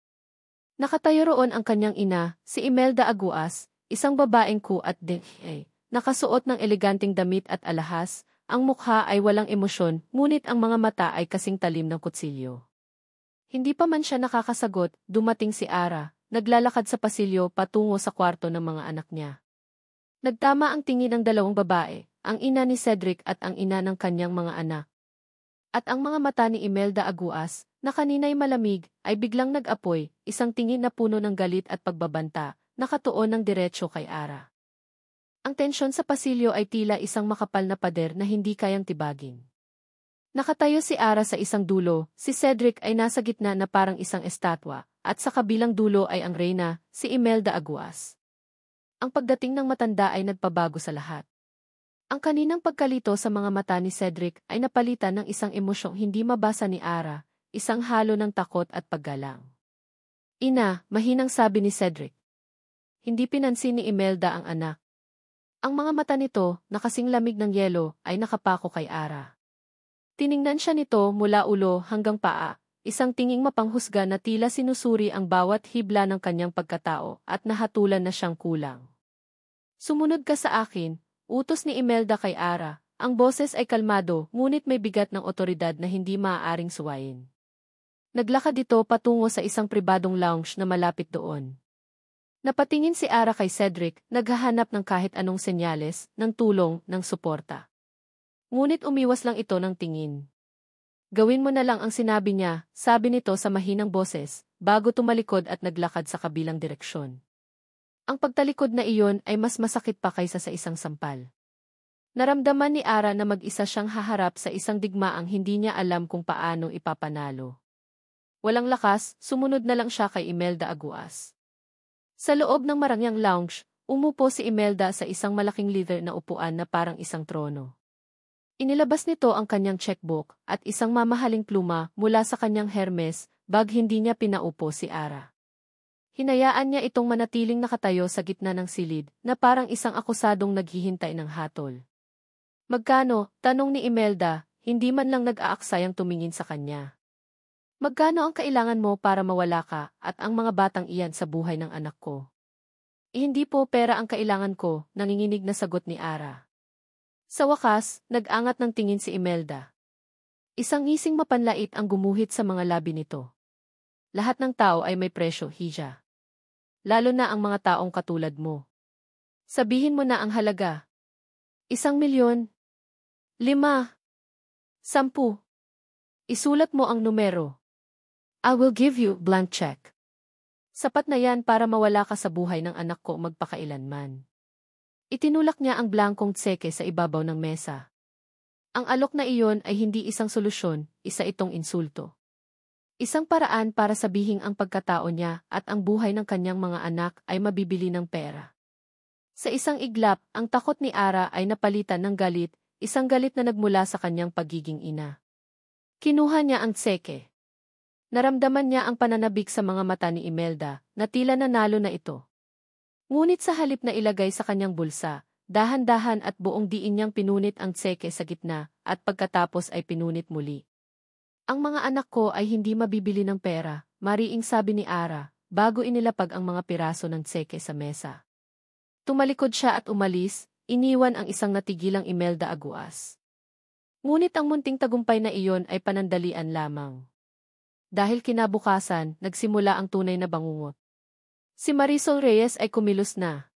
Nakatayo roon ang kanyang ina, si Imelda Aguas, isang babaeng at nakasuot ng eleganteng damit at alahas, ang mukha ay walang emosyon, ngunit ang mga mata ay kasing talim ng kutsilyo. Hindi pa man siya nakakasagot, dumating si Ara, naglalakad sa pasilyo patungo sa kwarto ng mga anak niya. Nagtama ang tingin ng dalawang babae, ang ina ni Cedric at ang ina ng kanyang mga anak. At ang mga mata ni Imelda Aguas, na kanina'y malamig, ay biglang nag-apoy, isang tingin na puno ng galit at pagbabanta, nakatuon ng diretsyo kay Ara. Ang tensyon sa pasilyo ay tila isang makapal na pader na hindi kayang tibagin. Nakatayo si Ara sa isang dulo, si Cedric ay nasa gitna na parang isang estatwa, at sa kabilang dulo ay ang reyna, si Imelda Aguas. Ang pagdating ng matanda ay nagpabago sa lahat. Ang kaninang pagkalito sa mga mata ni Cedric ay napalitan ng isang emosyong hindi mabasa ni Ara, isang halo ng takot at paggalang. Ina, mahinang sabi ni Cedric. Hindi pinansin ni Imelda ang anak. Ang mga mata nito, na kasing lamig ng yelo, ay nakapako kay Ara. Tiningnan siya nito mula ulo hanggang paa, isang tinging mapanghusga na tila sinusuri ang bawat hibla ng kanyang pagkatao at nahatulan na siyang kulang. Sumunod ka sa akin, utos ni Imelda kay Ara. Ang boses ay kalmado, ngunit may bigat ng otoridad na hindi maaaring suwayin. Naglakad ito patungo sa isang pribadong lounge na malapit doon. Napatingin si Ara kay Cedric, naghahanap ng kahit anong senyales, ng tulong, ng suporta. Ngunit umiwas lang ito ng tingin. Gawin mo na lang ang sinabi niya, sabi nito sa mahinang boses, bago tumalikod at naglakad sa kabilang direksyon. Ang pagtalikod na iyon ay mas masakit pa kaysa sa isang sampal. Naramdaman ni Ara na mag-isa siyang haharap sa isang digmaang hindi niya alam kung paano ipapanalo. Walang lakas, sumunod na lang siya kay Imelda Aguas. Sa loob ng marangyang lounge, umupo si Imelda sa isang malaking leather na upuan na parang isang trono. Inilabas nito ang kanyang checkbook at isang mamahaling pluma mula sa kanyang Hermes, bag hindi niya pinaupo si Ara. Hinayaan niya itong manatiling nakatayo sa gitna ng silid na parang isang akusadong naghihintay ng hatol. Magkano? Tanong ni Imelda, hindi man lang nag-aaksayang tumingin sa kanya. Magkano ang kailangan mo para mawala ka at ang mga batang iyan sa buhay ng anak ko? Hindi po pera ang kailangan ko, nanginginig na sagot ni Ara. Sa wakas, nag-angat ng tingin si Imelda. Isang ngising mapanlait ang gumuhit sa mga labi nito. Lahat ng tao ay may presyo, Hija. Lalo na ang mga taong katulad mo. Sabihin mo na ang halaga. 1,000,000. 5. 10. Isulat mo ang numero. I will give you blank check. Sapat na yan para mawala ka sa buhay ng anak ko magpakailanman. Itinulak niya ang blankong tseke sa ibabaw ng mesa. Ang alok na iyon ay hindi isang solusyon, isa itong insulto. Isang paraan para sabihing ang pagkatao niya at ang buhay ng kanyang mga anak ay mabibili ng pera. Sa isang iglap, ang takot ni Ara ay napalitan ng galit, isang galit na nagmula sa kanyang pagiging ina. Kinuha niya ang tseke. Naramdaman niya ang pananabik sa mga mata ni Imelda, na tila nanalo na ito. Ngunit sa halip na ilagay sa kanyang bulsa, dahan-dahan at buong diin niyang pinunit ang tseke sa gitna, at pagkatapos ay pinunit muli. Ang mga anak ko ay hindi mabibili ng pera, mariing sabi ni Ara, bago inilapag ang mga piraso ng tseke sa mesa. Tumalikod siya at umalis, iniwan ang isang natigilang Imelda Aguas. Ngunit ang munting tagumpay na iyon ay panandalian lamang. Dahil kinabukasan, nagsimula ang tunay na bangungot. Si Marisol Reyes ay kumilos na.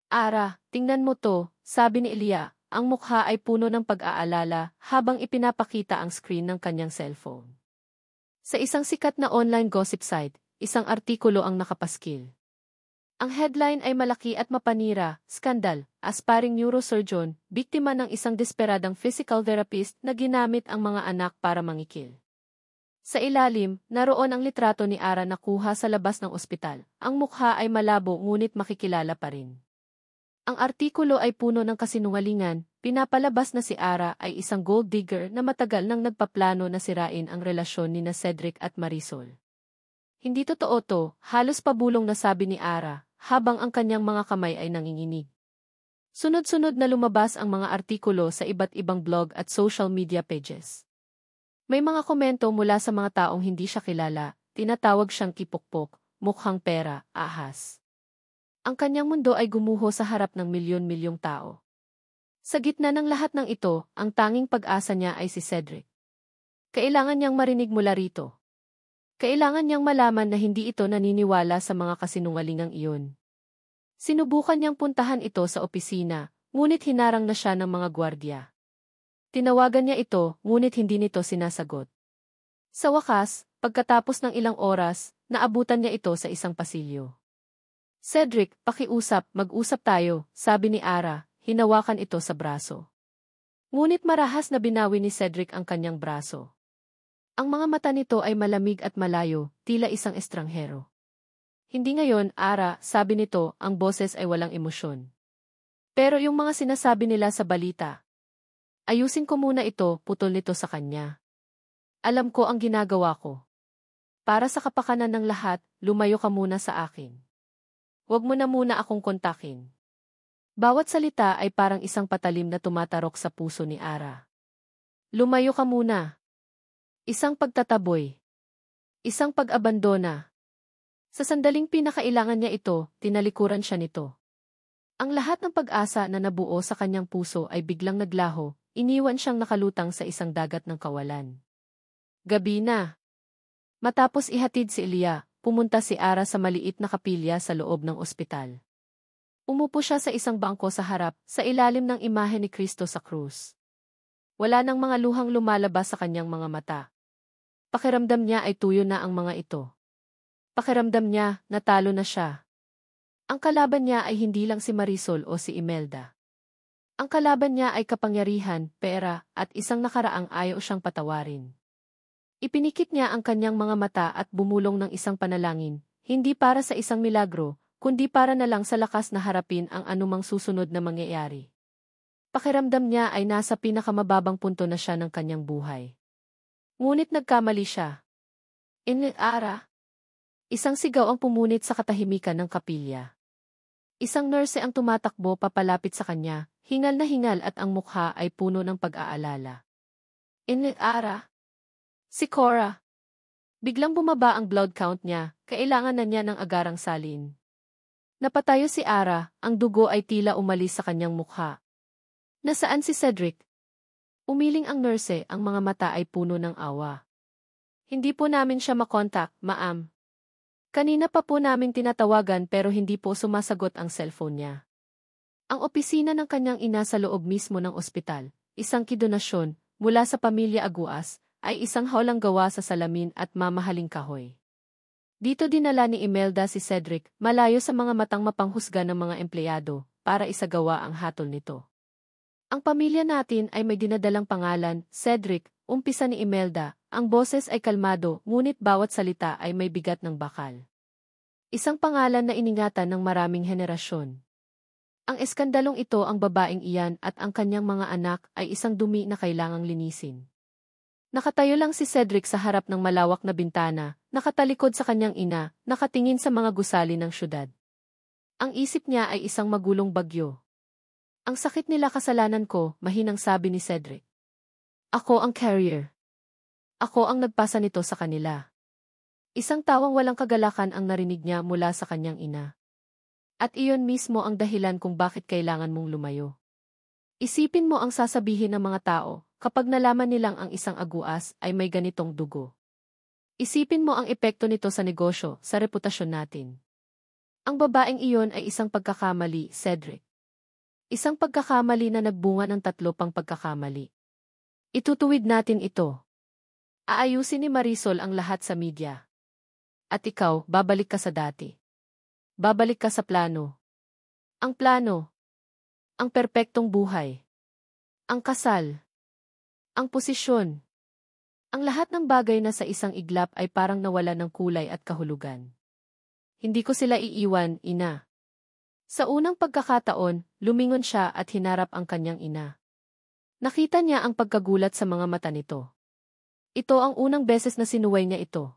Ara, tingnan mo to, sabi ni Elia, ang mukha ay puno ng pag-aalala habang ipinapakita ang screen ng kanyang cellphone. Sa isang sikat na online gossip site, isang artikulo ang nakapaskil. Ang headline ay malaki at mapanira, skandal, aspiring neurosurgeon, biktima ng isang desperadang physical therapist na ginamit ang mga anak para mangikil. Sa ilalim, naroon ang litrato ni Ara na kuha sa labas ng ospital. Ang mukha ay malabo ngunit makikilala pa rin. Ang artikulo ay puno ng kasinungalingan, pinapalabas na si Ara ay isang gold digger na matagal nang nagpaplano na sirain ang relasyon ni na Cedric at Marisol. Hindi totoo to, halos pabulong na sabi ni Ara, habang ang kanyang mga kamay ay nanginginig. Sunod-sunod na lumabas ang mga artikulo sa iba't ibang blog at social media pages. May mga komento mula sa mga taong hindi siya kilala, tinatawag siyang kipokpok, mukhang pera, ahas. Ang kanyang mundo ay gumuho sa harap ng milyon-milyong tao. Sa gitna ng lahat ng ito, ang tanging pag-asa niya ay si Cedric. Kailangan niyang marinig mula rito. Kailangan niyang malaman na hindi ito naniniwala sa mga kasinungalingang iyon. Sinubukan niyang puntahan ito sa opisina, Ngunit hinarang na siya ng mga gwardya. Tinawagan niya ito, ngunit hindi nito sinasagot. Sa wakas, pagkatapos ng ilang oras, naabutan niya ito sa isang pasilyo. Cedric, pakiusap, mag-usap tayo, sabi ni Ara, hinawakan ito sa braso. Ngunit marahas na binawi ni Cedric ang kanyang braso. Ang mga mata nito ay malamig at malayo, tila isang estranghero. Hindi ngayon, Ara, sabi nito, ang boses ay walang emosyon. Pero yung mga sinasabi nila sa balita. Ayusin ko muna ito, putol nito sa kanya. Alam ko ang ginagawa ko. Para sa kapakanan ng lahat, lumayo ka muna sa akin. Huwag mo na muna akong kontakin. Bawat salita ay parang isang patalim na tumatarok sa puso ni Ara. Lumayo ka muna. Isang pagtataboy. Isang pag-abandona. Sa sandaling pinakailangan niya ito, tinalikuran siya nito. Ang lahat ng pag-asa na nabuo sa kanyang puso ay biglang naglaho, iniwan siyang nakalutang sa isang dagat ng kawalan. Gabi na. Matapos ihatid si Elia, pumunta si Ara sa maliit na kapilya sa loob ng ospital. Umupo siya sa isang bangko sa harap, sa ilalim ng imahe ni Kristo sa krus. Wala nang mga luhang lumalabas sa kanyang mga mata. Pakiramdam niya ay tuyo na ang mga ito. Pakiramdam niya, natalo na siya. Ang kalaban niya ay hindi lang si Marisol o si Imelda. Ang kalaban niya ay kapangyarihan, pera, at isang nakaraang ayaw siyang patawarin. Ipinikit niya ang kanyang mga mata at bumulong ng isang panalangin, hindi para sa isang milagro, kundi para na lang sa lakas na harapin ang anumang susunod na mangyayari. Pakiramdam niya ay nasa pinakamababang punto na siya ng kanyang buhay. Ngunit nagkamali siya. Ara. Isang sigaw ang pumunit sa katahimikan ng kapilya. Isang nurse ang tumatakbo papalapit sa kanya, hingal na hingal at ang mukha ay puno ng pag-aalala. Ara. Si Cora. Biglang bumaba ang blood count niya, kailangan na niya ng agarang salin. Napatayo si Ara, ang dugo ay tila umalis sa kanyang mukha. Nasaan si Cedric? Umiling ang nurse, ang mga mata ay puno ng awa. Hindi po namin siya makontak, ma'am. Kanina pa po namin tinatawagan pero hindi po sumasagot ang cellphone niya. Ang opisina ng kanyang ina sa loob mismo ng ospital, isang kidonasyon, mula sa pamilya Aguas, ay isang haulang gawa sa salamin at mamahaling kahoy. Dito dinala ni Imelda si Cedric, malayo sa mga matang mapanghusga ng mga empleyado, para isagawa ang hatol nito. Ang pamilya natin ay may dinadalang pangalan, Cedric, umpisa ni Imelda, ang boses ay kalmado, ngunit bawat salita ay may bigat ng bakal. Isang pangalan na iningatan ng maraming henerasyon. Ang eskandalong ito ang babaeng iyan at ang kanyang mga anak ay isang dumi na kailangang linisin. Nakatayo lang si Cedric sa harap ng malawak na bintana, nakatalikod sa kanyang ina, nakatingin sa mga gusali ng syudad. Ang isip niya ay isang magulong bagyo. Ang sakit nila kasalanan ko, mahinang sabi ni Cedric. Ako ang carrier. Ako ang nagpasa nito sa kanila. Isang tawang walang kagalakan ang narinig niya mula sa kanyang ina. At iyon mismo ang dahilan kung bakit kailangan mong lumayo. Isipin mo ang sasabihin ng mga tao, kapag nalaman nilang ang isang Aguas ay may ganitong dugo. Isipin mo ang epekto nito sa negosyo, sa reputasyon natin. Ang babaeng iyon ay isang pagkakamali, Cedric. Isang pagkakamali na nagbunga ng 3 pang pagkakamali. Itutuwid natin ito. Aayusin ni Marisol ang lahat sa media. At ikaw, babalik ka sa dati. Babalik ka sa plano. Ang plano. Ang perpektong buhay. Ang kasal. Ang posisyon. Ang lahat ng bagay na sa isang iglap ay parang nawala ng kulay at kahulugan. Hindi ko sila iiwan, ina. Sa unang pagkakataon, lumingon siya at hinarap ang kanyang ina. Nakita niya ang pagkagulat sa mga mata nito. Ito ang unang beses na sinuway niya ito.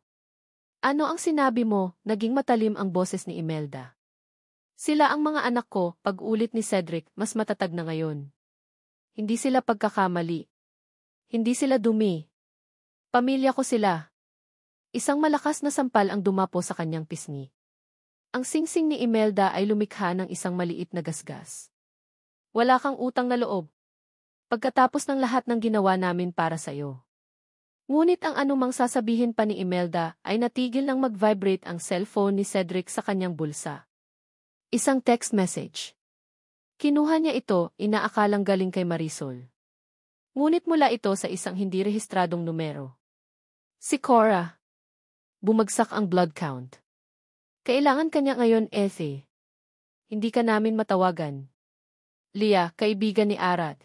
Ano ang sinabi mo? Naging matalim ang boses ni Imelda. Sila ang mga anak ko, pag-ulit ni Cedric, mas matatag na ngayon. Hindi sila pagkakamali. Hindi sila dumi. Pamilya ko sila. Isang malakas na sampal ang dumapo sa kanyang pisngi. Ang singsing ni Imelda ay lumikha ng isang maliit na gasgas. Wala kang utang na loob. Pagkatapos ng lahat ng ginawa namin para sa'yo. Ngunit ang anumang sasabihin pa ni Imelda ay natigil nang mag-vibrate ang cellphone ni Cedric sa kanyang bulsa. Isang text message. Kinuha niya ito, inaakalang galing kay Marisol. Ngunit mula ito sa isang hindi rehistradong numero. Si Cora. Bumagsak ang blood count. Kailangan kanya ngayon, Effie. Hindi ka namin matawagan. Leah, kaibigan ni Arad.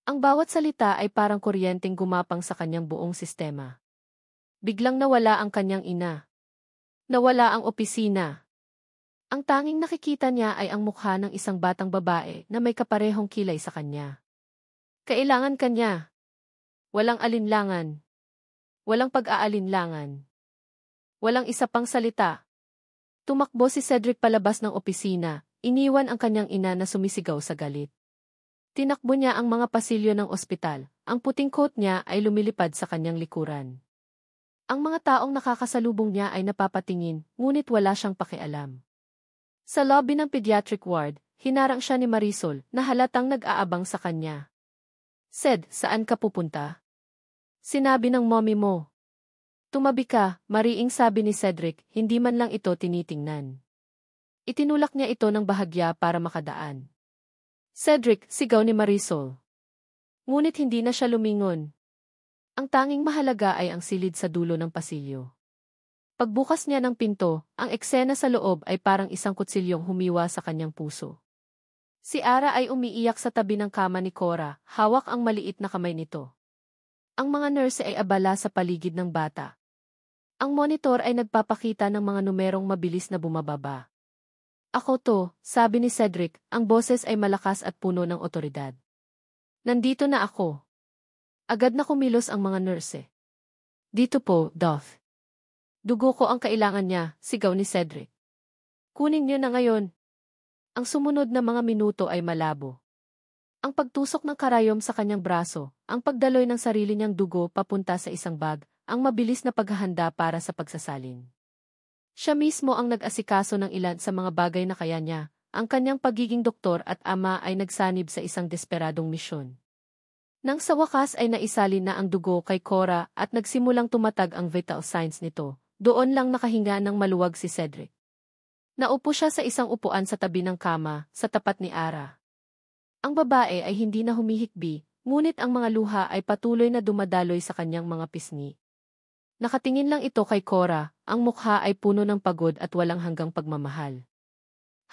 Ang bawat salita ay parang kuryenteng gumapang sa kanyang buong sistema. Biglang nawala ang kanyang ina. Nawala ang opisina. Ang tanging nakikita niya ay ang mukha ng isang batang babae na may kaparehong kilay sa kanya. Kailangan kanya. Walang alinlangan. Walang pag-aalinlangan. Walang isa pang salita. Tumakbo si Cedric palabas ng opisina, iniwan ang kanyang ina na sumisigaw sa galit. Tinakbo niya ang mga pasilyo ng ospital, ang puting coat niya ay lumilipad sa kanyang likuran. Ang mga taong nakakasalubong niya ay napapatingin, ngunit wala siyang pakialam. Sa lobby ng pediatric ward, hinarang siya ni Marisol na halatang nag-aabang sa kanya. Sed, saan ka pupunta? Sinabi ng mommy mo. Tumabi ka, mariing sabi ni Cedric, hindi man lang ito tinitingnan. Itinulak niya ito ng bahagya para makadaan. Cedric, sigaw ni Marisol. Ngunit hindi na siya lumingon. Ang tanging mahalaga ay ang silid sa dulo ng pasilyo. Pagbukas niya ng pinto, ang eksena sa loob ay parang isang kutsilyong humiwa sa kanyang puso. Si Ara ay umiiyak sa tabi ng kama ni Cora, hawak ang maliit na kamay nito. Ang mga nurse ay abala sa paligid ng bata. Ang monitor ay nagpapakita ng mga numerong mabilis na bumababa. Ako to, sabi ni Cedric, ang boses ay malakas at puno ng otoridad. Nandito na ako. Agad na kumilos ang mga nurse. Dito po, Doff. Dugo ko ang kailangan niya, sigaw ni Cedric. Kunin niyo na ngayon. Ang sumunod na mga minuto ay malabo. Ang pagtusok ng karayom sa kanyang braso, ang pagdaloy ng sarili niyang dugo papunta sa isang bag, ang mabilis na paghahanda para sa pagsasalin. Siya mismo ang nag-asikaso ng ilan sa mga bagay na kaya niya, ang kanyang pagiging doktor at ama ay nagsanib sa isang desperadong misyon. Nang sa wakas ay naisalin na ang dugo kay Cora at nagsimulang tumatag ang vital signs nito, doon lang nakahinga ng maluwag si Cedric. Naupo siya sa isang upuan sa tabi ng kama, sa tapat ni Ara. Ang babae ay hindi na humihikbi, ngunit ang mga luha ay patuloy na dumadaloy sa kanyang mga pisngi. Nakatingin lang ito kay Cora, ang mukha ay puno ng pagod at walang hanggang pagmamahal.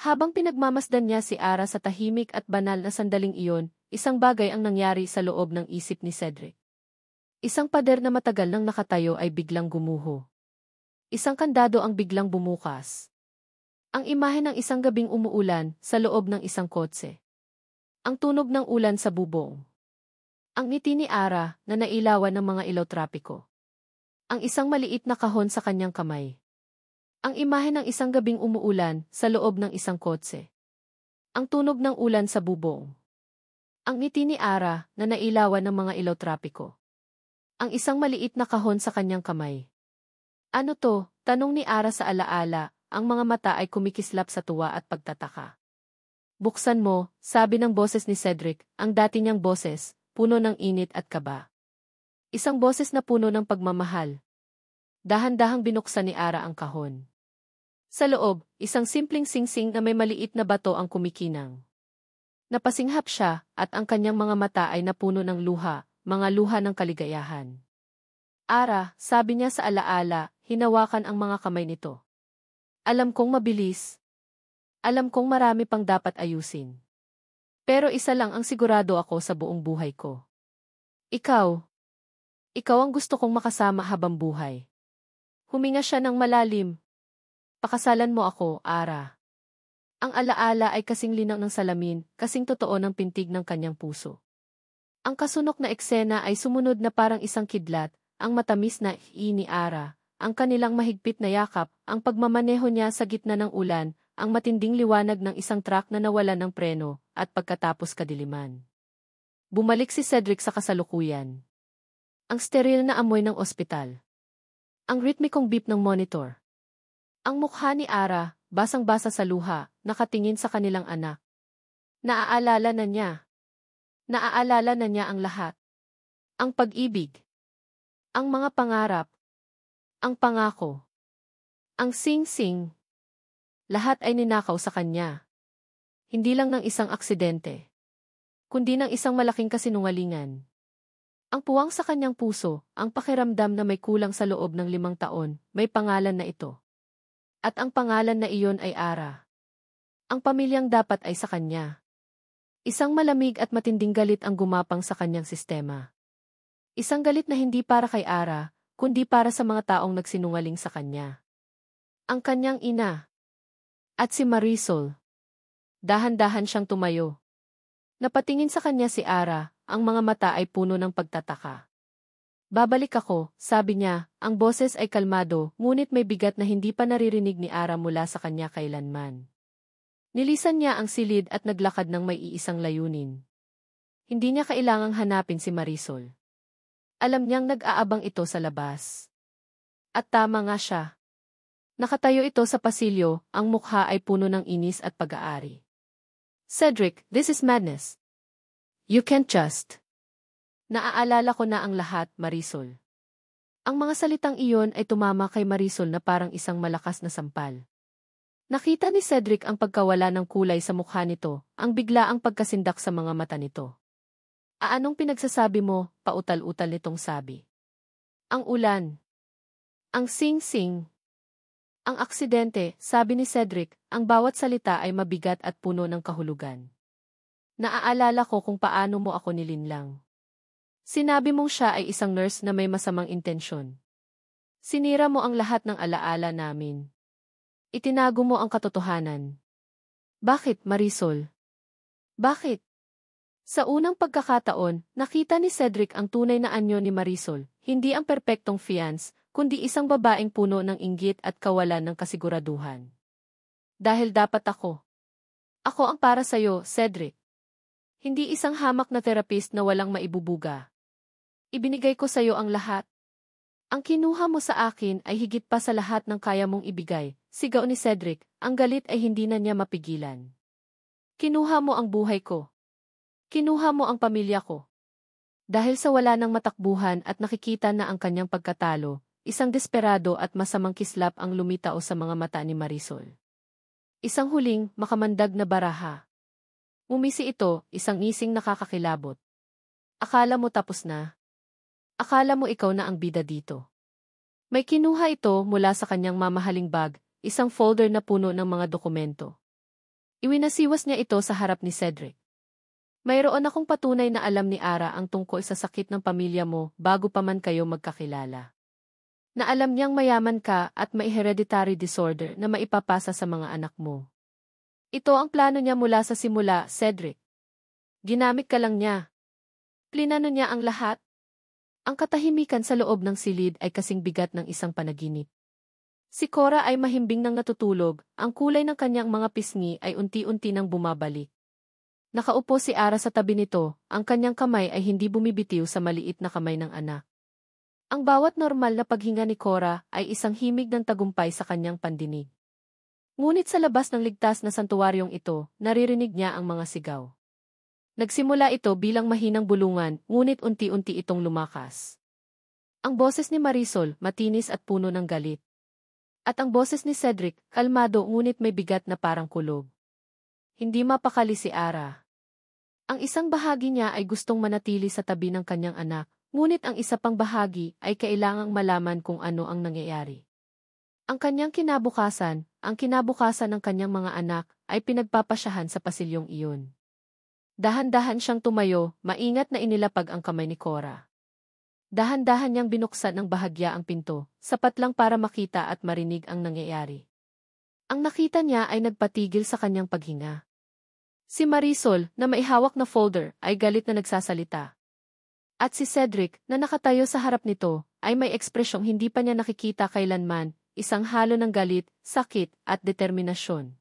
Habang pinagmamasdan niya si Ara sa tahimik at banal na sandaling iyon, isang bagay ang nangyari sa loob ng isip ni Cedric. Isang pader na matagal nang nakatayo ay biglang gumuho. Isang kandado ang biglang bumukas. Ang imahe ng isang gabing umuulan sa loob ng isang kotse. Ang tunog ng ulan sa bubong. Ang ngiti ni Ara na nailawan ng mga ilaw trapiko. Ang isang maliit na kahon sa kanyang kamay. Ang imahe ng isang gabing umuulan sa loob ng isang kotse. Ang tunog ng ulan sa bubong. Ang ngiti ni Ara na nailawan ng mga ilaw trapiko. Ang isang maliit na kahon sa kanyang kamay. Ano to? Tanong ni Ara sa alaala, ang mga mata ay kumikislap sa tuwa at pagtataka. Buksan mo, sabi ng boses ni Cedric, ang dati niyang boses, puno ng init at kaba. Isang boses na puno ng pagmamahal. Dahan-dahang binuksan ni Ara ang kahon. Sa loob, isang simpleng singsing na may maliit na bato ang kumikinang. Napasinghap siya, at ang kanyang mga mata ay napuno ng luha, mga luha ng kaligayahan. Ara, sabi niya sa alaala, hinawakan ang mga kamay nito. Alam kong mabilis. Alam kong marami pang dapat ayusin. Pero isa lang ang sigurado ako sa buong buhay ko. Ikaw. Ikaw ang gusto kong makasama habang buhay. Huminga siya ng malalim. Pakasalan mo ako, Ara. Ang alaala ay kasing linaw ng salamin, kasing totoo ng pintig ng kanyang puso. Ang kasunok na eksena ay sumunod na parang isang kidlat, ang matamis na ni Ara, ang kanilang mahigpit na yakap, ang pagmamaneho niya sa gitna ng ulan, ang matinding liwanag ng isang truck na nawalan ng preno, at pagkatapos kadiliman. Bumalik si Cedric sa kasalukuyan. Ang steril na amoy ng ospital. Ang ritmikong beep ng monitor. Ang mukha ni Ara, basang-basa sa luha, nakatingin sa kanilang anak. Naaalala na niya. Naaalala na niya ang lahat. Ang pag-ibig. Ang mga pangarap. Ang pangako. Ang sing-sing. Lahat ay ninakaw sa kanya. Hindi lang ng isang aksidente, kundi ng isang malaking kasinungalingan. Ang puwang sa kanyang puso, ang pakiramdam na may kulang sa loob ng 5 taon, may pangalan na ito. At ang pangalan na iyon ay Ara. Ang pamilyang dapat ay sa kanya. Isang malamig at matinding galit ang gumapang sa kanyang sistema. Isang galit na hindi para kay Ara, kundi para sa mga taong nagsinungaling sa kanya. Ang kanyang ina. At si Marisol. Dahan-dahan siyang tumayo. Napatingin sa kanya si Ara, ang mga mata ay puno ng pagtataka. Babalik ako, sabi niya, ang boses ay kalmado, ngunit may bigat na hindi pa naririnig ni Ara mula sa kanya kailanman. Nilisan niya ang silid at naglakad ng may iisang layunin. Hindi niya kailangang hanapin si Marisol. Alam niyang nag-aabang ito sa labas. At tama nga siya. Nakatayo ito sa pasilyo, ang mukha ay puno ng inis at pag-aari. Cedric, this is madness. You can't just. Naaalala ko na ang lahat, Marisol. Ang mga salitang iyon ay tumama kay Marisol na parang isang malakas na sampal. Nakita ni Cedric ang pagkawala ng kulay sa mukha nito, ang biglaang pagkasindak sa mga mata nito. Anong pinagsasabi mo? Pautal-utal nitong sabi. Ang ulan. Ang sing-sing. Ang aksidente, sabi ni Cedric, ang bawat salita ay mabigat at puno ng kahulugan. Naaalala ko kung paano mo ako nilinlang. Sinabi mong siya ay isang nurse na may masamang intensyon. Sinira mo ang lahat ng alaala namin. Itinago mo ang katotohanan. Bakit, Marisol? Bakit? Sa unang pagkakataon, nakita ni Cedric ang tunay na anyo ni Marisol, hindi ang perpektong fiance, kundi isang babaeng puno ng inggit at kawalan ng kasiguraduhan. Dahil dapat ako. Ako ang para sa'yo, Cedric. Hindi isang hamak na therapist na walang maibubuga. Ibinigay ko sa'yo ang lahat. Ang kinuha mo sa akin ay higit pa sa lahat ng kaya mong ibigay, sigaw ni Cedric, ang galit ay hindi na niya mapigilan. Kinuha mo ang buhay ko. Kinuha mo ang pamilya ko. Dahil sa wala ng matakbuhan at nakikita na ang kanyang pagkatalo, isang desperado at masamang kislap ang lumitao sa mga mata ni Marisol. Isang huling, makamandag na baraha. Umisi ito, isang ngising nakakakilabot. Akala mo tapos na. Akala mo ikaw na ang bida dito. May kinuha ito mula sa kanyang mamahaling bag, isang folder na puno ng mga dokumento. Iwinasiwas niya ito sa harap ni Cedric. Mayroon akong patunay na alam ni Ara ang tungkol sa sakit ng pamilya mo bago pa man kayo magkakilala. Na alam niyang mayaman ka at may hereditary disorder na maipapasa sa mga anak mo. Ito ang plano niya mula sa simula, Cedric. Ginamit ka lang niya. Plinano niya ang lahat. Ang katahimikan sa loob ng silid ay kasing bigat ng isang panaginip. Si Cora ay mahimbing nang natutulog, ang kulay ng kanyang mga pisngi ay unti-unti nang bumabalik. Nakaupo si Ara sa tabi nito, ang kanyang kamay ay hindi bumibitiw sa maliit na kamay ng anak. Ang bawat normal na paghinga ni Cora ay isang himig ng tagumpay sa kanyang pandinig. Ngunit sa labas ng ligtas na santuwaryong ito, naririnig niya ang mga sigaw. Nagsimula ito bilang mahinang bulungan, ngunit unti-unti itong lumakas. Ang boses ni Marisol, matinis at puno ng galit. At ang boses ni Cedric, kalmado ngunit may bigat na parang kulog. Hindi mapakali si Ara. Ang isang bahagi niya ay gustong manatili sa tabi ng kanyang anak, ngunit ang isa pang bahagi ay kailangang malaman kung ano ang nangyayari. Ang kanyang kinabukasan, ang kinabukasan ng kanyang mga anak, ay pinagpapasyahan sa pasilyong iyon. Dahan-dahan siyang tumayo, maingat na inilapag ang kamay ni Cora. Dahan-dahan niyang binuksan ng bahagya ang pinto, sapat lang para makita at marinig ang nangyayari. Ang nakita niya ay nagpatigil sa kanyang paghinga. Si Marisol, na maihawak na folder, ay galit na nagsasalita. At si Cedric, na nakatayo sa harap nito, ay may ekspresyong hindi pa niya nakikita kailanman, isang halo ng galit, sakit, at determinasyon.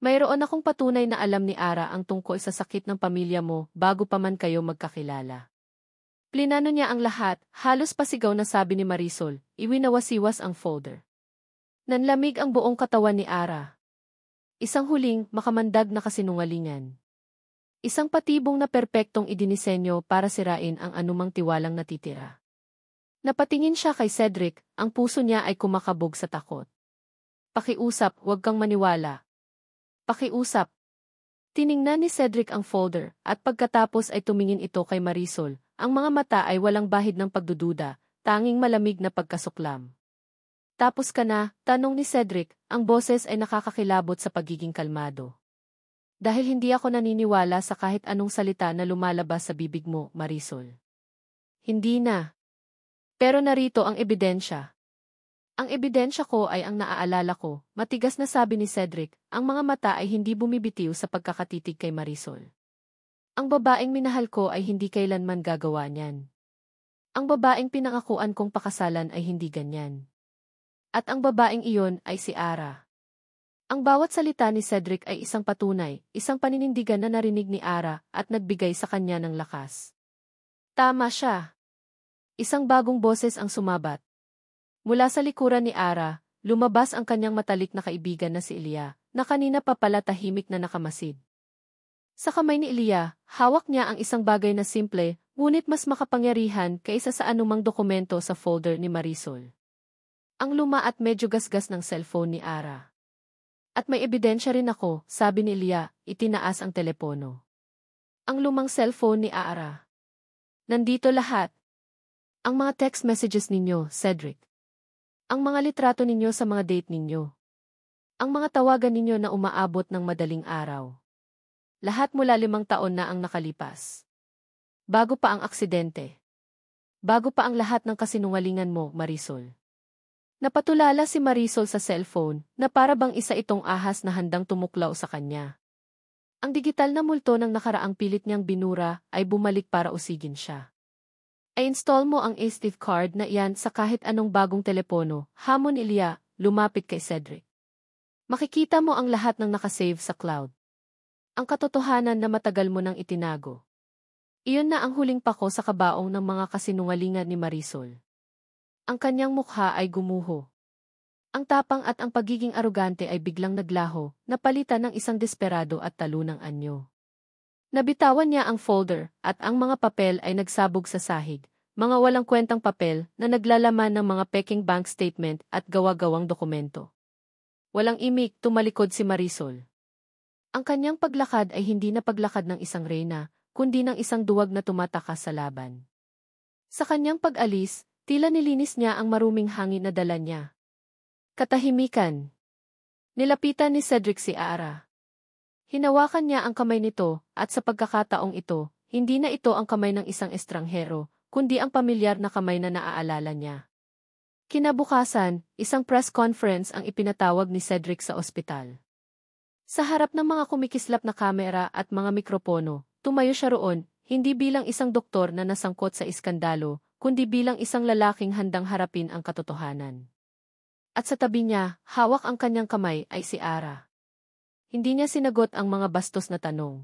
Mayroon akong patunay na alam ni Ara ang tungkol sa sakit ng pamilya mo bago pa man kayo magkakilala. Plinano niya ang lahat, halos pasigaw na sabi ni Marisol, iwinawasiwas ang folder. Nanlamig ang buong katawan ni Ara. Isang huling, makamandag na kasinungalingan. Isang patibong na perpektong idinisenyo para sirain ang anumang tiwalang natitira. Napatingin siya kay Cedric, ang puso niya ay kumakabog sa takot. Pakiusap, huwag kang maniwala. Pakiusap. Tiningnan ni Cedric ang folder, at pagkatapos ay tumingin ito kay Marisol. Ang mga mata ay walang bahid ng pagdududa, tanging malamig na pagkasuklam. Tapos ka na, tanong ni Cedric, ang boses ay nakakakilabot sa pagiging kalmado. Dahil hindi ako naniniwala sa kahit anong salita na lumalabas sa bibig mo, Marisol. Hindi na. Pero narito ang ebidensya. Ang ebidensya ko ay ang naaalala ko, matigas na sabi ni Cedric, ang mga mata ay hindi bumibitiw sa pagkakatitig kay Marisol. Ang babaeng minahal ko ay hindi kailanman gagawa niyan. Ang babaeng pinangakuan kong pakasalan ay hindi ganyan. At ang babaeng iyon ay si Ara. Ang bawat salita ni Cedric ay isang patunay, isang paninindigan na narinig ni Ara at nagbigay sa kanya ng lakas. Tama siya. Isang bagong boses ang sumabat. Mula sa likuran ni Ara, lumabas ang kanyang matalik na kaibigan na si Elia, na kanina pa pala tahimik na nakamasid. Sa kamay ni Elia, hawak niya ang isang bagay na simple, ngunit mas makapangyarihan kaysa sa anumang dokumento sa folder ni Marisol. Ang luma at medyo gasgas ng cellphone ni Ara. At may ebidensya rin ako, sabi ni Elia, itinaas ang telepono. Ang lumang cellphone ni Ara. Nandito lahat. Ang mga text messages ninyo, Cedric. Ang mga litrato ninyo sa mga date ninyo. Ang mga tawagan ninyo na umaabot ng madaling araw. Lahat mula 5 taon na ang nakalipas. Bago pa ang aksidente. Bago pa ang lahat ng kasinungalingan mo, Marisol. Napatulala si Marisol sa cellphone na para bang isa itong ahas na handang tumuklaw sa kanya. Ang digital na multo ng nakaraang pilit niyang binura ay bumalik para usigin siya. I-install mo ang Steve card na iyan sa kahit anong bagong telepono, hamon ni Elia, lumapit kay Cedric. Makikita mo ang lahat ng nakasave sa cloud. Ang katotohanan na matagal mo nang itinago. Iyon na ang huling pako sa kabaong ng mga kasinungalingan ni Marisol. Ang kanyang mukha ay gumuho. Ang tapang at ang pagiging arugante ay biglang naglaho, napalitan ng isang desperado at talunang anyo. Nabitawan niya ang folder, at ang mga papel ay nagsabog sa sahig, mga walang kwentang papel na naglalaman ng mga peking bank statement at gawa-gawang dokumento. Walang imik, tumalikod si Marisol. Ang kanyang paglakad ay hindi na paglakad ng isang reyna, kundi ng isang duwag na tumatakas sa laban. Sa kanyang pag-alis, tila nilinis niya ang maruming hangin na dala niya. Katahimikan. Nilapitan ni Cedric si Ara. Hinawakan niya ang kamay nito, at sa pagkakataong ito, hindi na ito ang kamay ng isang estranghero, kundi ang pamilyar na kamay na naaalala niya. Kinabukasan, isang press conference ang ipinatawag ni Cedric sa ospital. Sa harap ng mga kumikislap na kamera at mga mikropono, tumayo siya roon, hindi bilang isang doktor na nasangkot sa iskandalo, kundi bilang isang lalaking handang harapin ang katotohanan. At sa tabi niya, hawak ang kanyang kamay ay si Ara. Hindi niya sinagot ang mga bastos na tanong.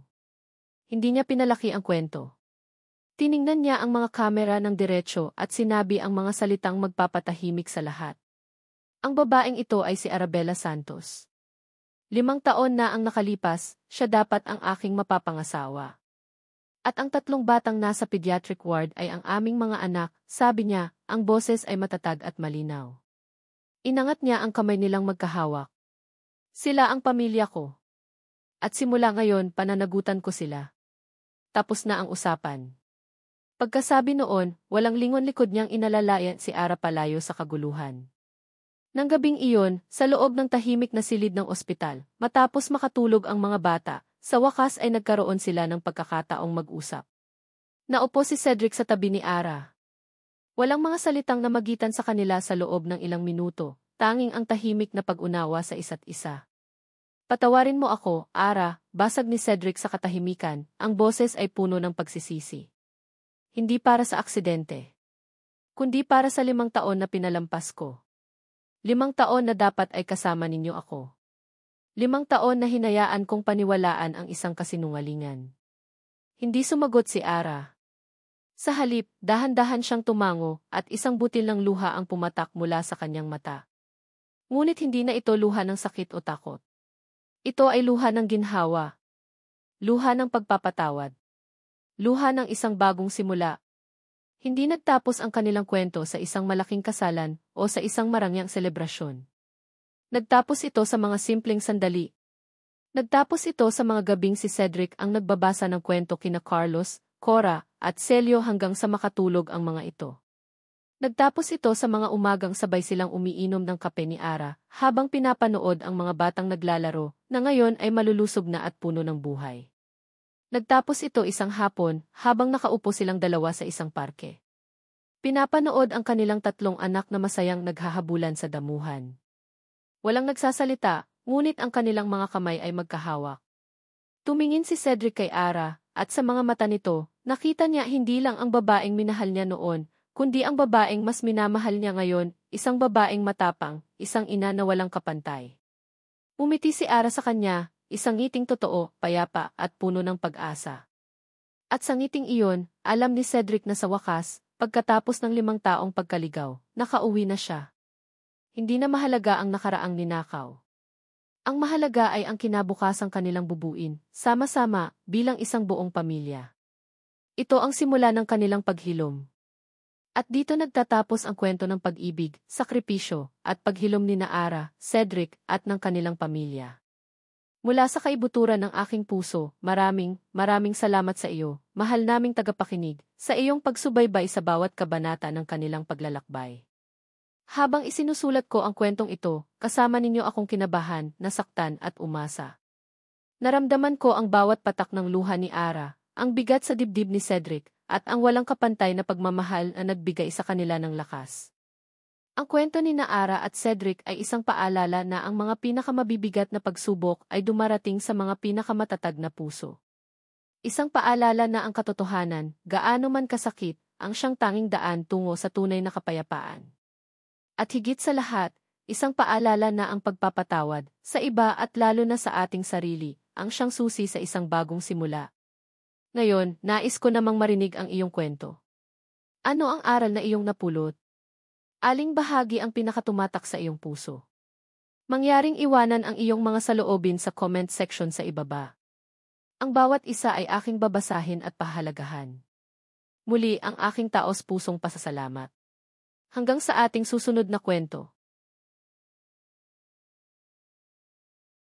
Hindi niya pinalaki ang kwento. Tiningnan niya ang mga kamera ng diretsyo at sinabi ang mga salitang magpapatahimik sa lahat. Ang babaeng ito ay si Arabella Santos. 5 taon na ang nakalipas, siya dapat ang aking mapapangasawa. At ang 3 batang nasa pediatric ward ay ang aming mga anak, sabi niya, ang boses ay matatag at malinaw. Inangat niya ang kamay nilang magkahawak. Sila ang pamilya ko. At simula ngayon pananagutan ko sila. Tapos na ang usapan. Pagkasabi noon, walang lingon likod niyang inalalayan si Ara palayo sa kaguluhan. Nang gabing iyon, sa loob ng tahimik na silid ng ospital, matapos makatulog ang mga bata, sa wakas ay nagkaroon sila ng pagkakataong mag-usap. Naupo si Cedric sa tabi ni Ara. Walang mga salitang namagitan sa kanila sa loob ng ilang minuto, tanging ang tahimik na pag-unawa sa isa't isa. Patawarin mo ako, Ara, basag ni Cedric sa katahimikan, ang boses ay puno ng pagsisisi. Hindi para sa aksidente. Kundi para sa 5 taon na pinalampas ko. 5 taon na dapat ay kasama ninyo ako. 5 taon na hinayaan kong paniwalaan ang isang kasinungalingan. Hindi sumagot si Ara. Sa halip, dahan-dahan siyang tumango at isang butil ng luha ang pumatak mula sa kanyang mata. Ngunit hindi na ito luha ng sakit o takot. Ito ay luha ng ginhawa. Luha ng pagpapatawad. Luha ng isang bagong simula. Hindi nagtapos ang kanilang kwento sa isang malaking kasalan o sa isang marangyang selebrasyon. Nagtapos ito sa mga simpleng sandali. Nagtapos ito sa mga gabing si Cedric ang nagbabasa ng kwento kina Carlos, Cora, at Celio hanggang sa makatulog ang mga ito. Nagtapos ito sa mga umagang sabay silang umiinom ng kape ni Ara, habang pinapanood ang mga batang naglalaro, na ngayon ay malulusob na at puno ng buhay. Nagtapos ito isang hapon, habang nakaupo silang dalawa sa isang parke. Pinapanood ang kanilang tatlong anak na masayang naghahabulan sa damuhan. Walang nagsasalita, ngunit ang kanilang mga kamay ay magkahawak. Tumingin si Cedric kay Ara, at sa mga mata nito, nakita niya hindi lang ang babaeng minahal niya noon, kundi ang babaeng mas minamahal niya ngayon, isang babaeng matapang, isang ina na walang kapantay. Umiti si Ara sa kanya, isang ngiting totoo, payapa, at puno ng pag-asa. At sa ngiting iyon, alam ni Cedric na sa wakas, pagkatapos ng 5 taong pagkaligaw, nakauwi na siya. Hindi na mahalaga ang nakaraang ninakaw. Ang mahalaga ay ang kinabukasang kanilang bubuin, sama-sama, bilang isang buong pamilya. Ito ang simula ng kanilang paghilom. At dito nagtatapos ang kwento ng pag-ibig, sakripisyo, at paghilom ni Ara, Cedric, at ng kanilang pamilya. Mula sa kaibuturan ng aking puso, maraming salamat sa iyo, mahal naming tagapakinig, sa iyong pagsubaybay sa bawat kabanata ng kanilang paglalakbay. Habang isinusulat ko ang kwentong ito, kasama ninyo akong kinabahan, nasaktan at umasa. Naramdaman ko ang bawat patak ng luha ni Ara, ang bigat sa dibdib ni Cedric, at ang walang kapantay na pagmamahal na nagbigay sa kanila ng lakas. Ang kwento ni Ara at Cedric ay isang paalala na ang mga pinakamabibigat na pagsubok ay dumarating sa mga pinakamatatag na puso. Isang paalala na ang katotohanan, gaano man kasakit, ang siyang tanging daan tungo sa tunay na kapayapaan. At higit sa lahat, isang paalala na ang pagpapatawad, sa iba at lalo na sa ating sarili, ang siyang susi sa isang bagong simula. Ngayon, nais ko namang marinig ang iyong kwento. Ano ang aral na iyong napulot? Aling bahagi ang pinakatumatak sa iyong puso? Mangyaring iwanan ang iyong mga saloobin sa comment section sa ibaba. Ang bawat isa ay aking babasahin at pahalagahan. Muli ang aking taos-pusong pasasalamat. Hanggang sa ating susunod na kwento.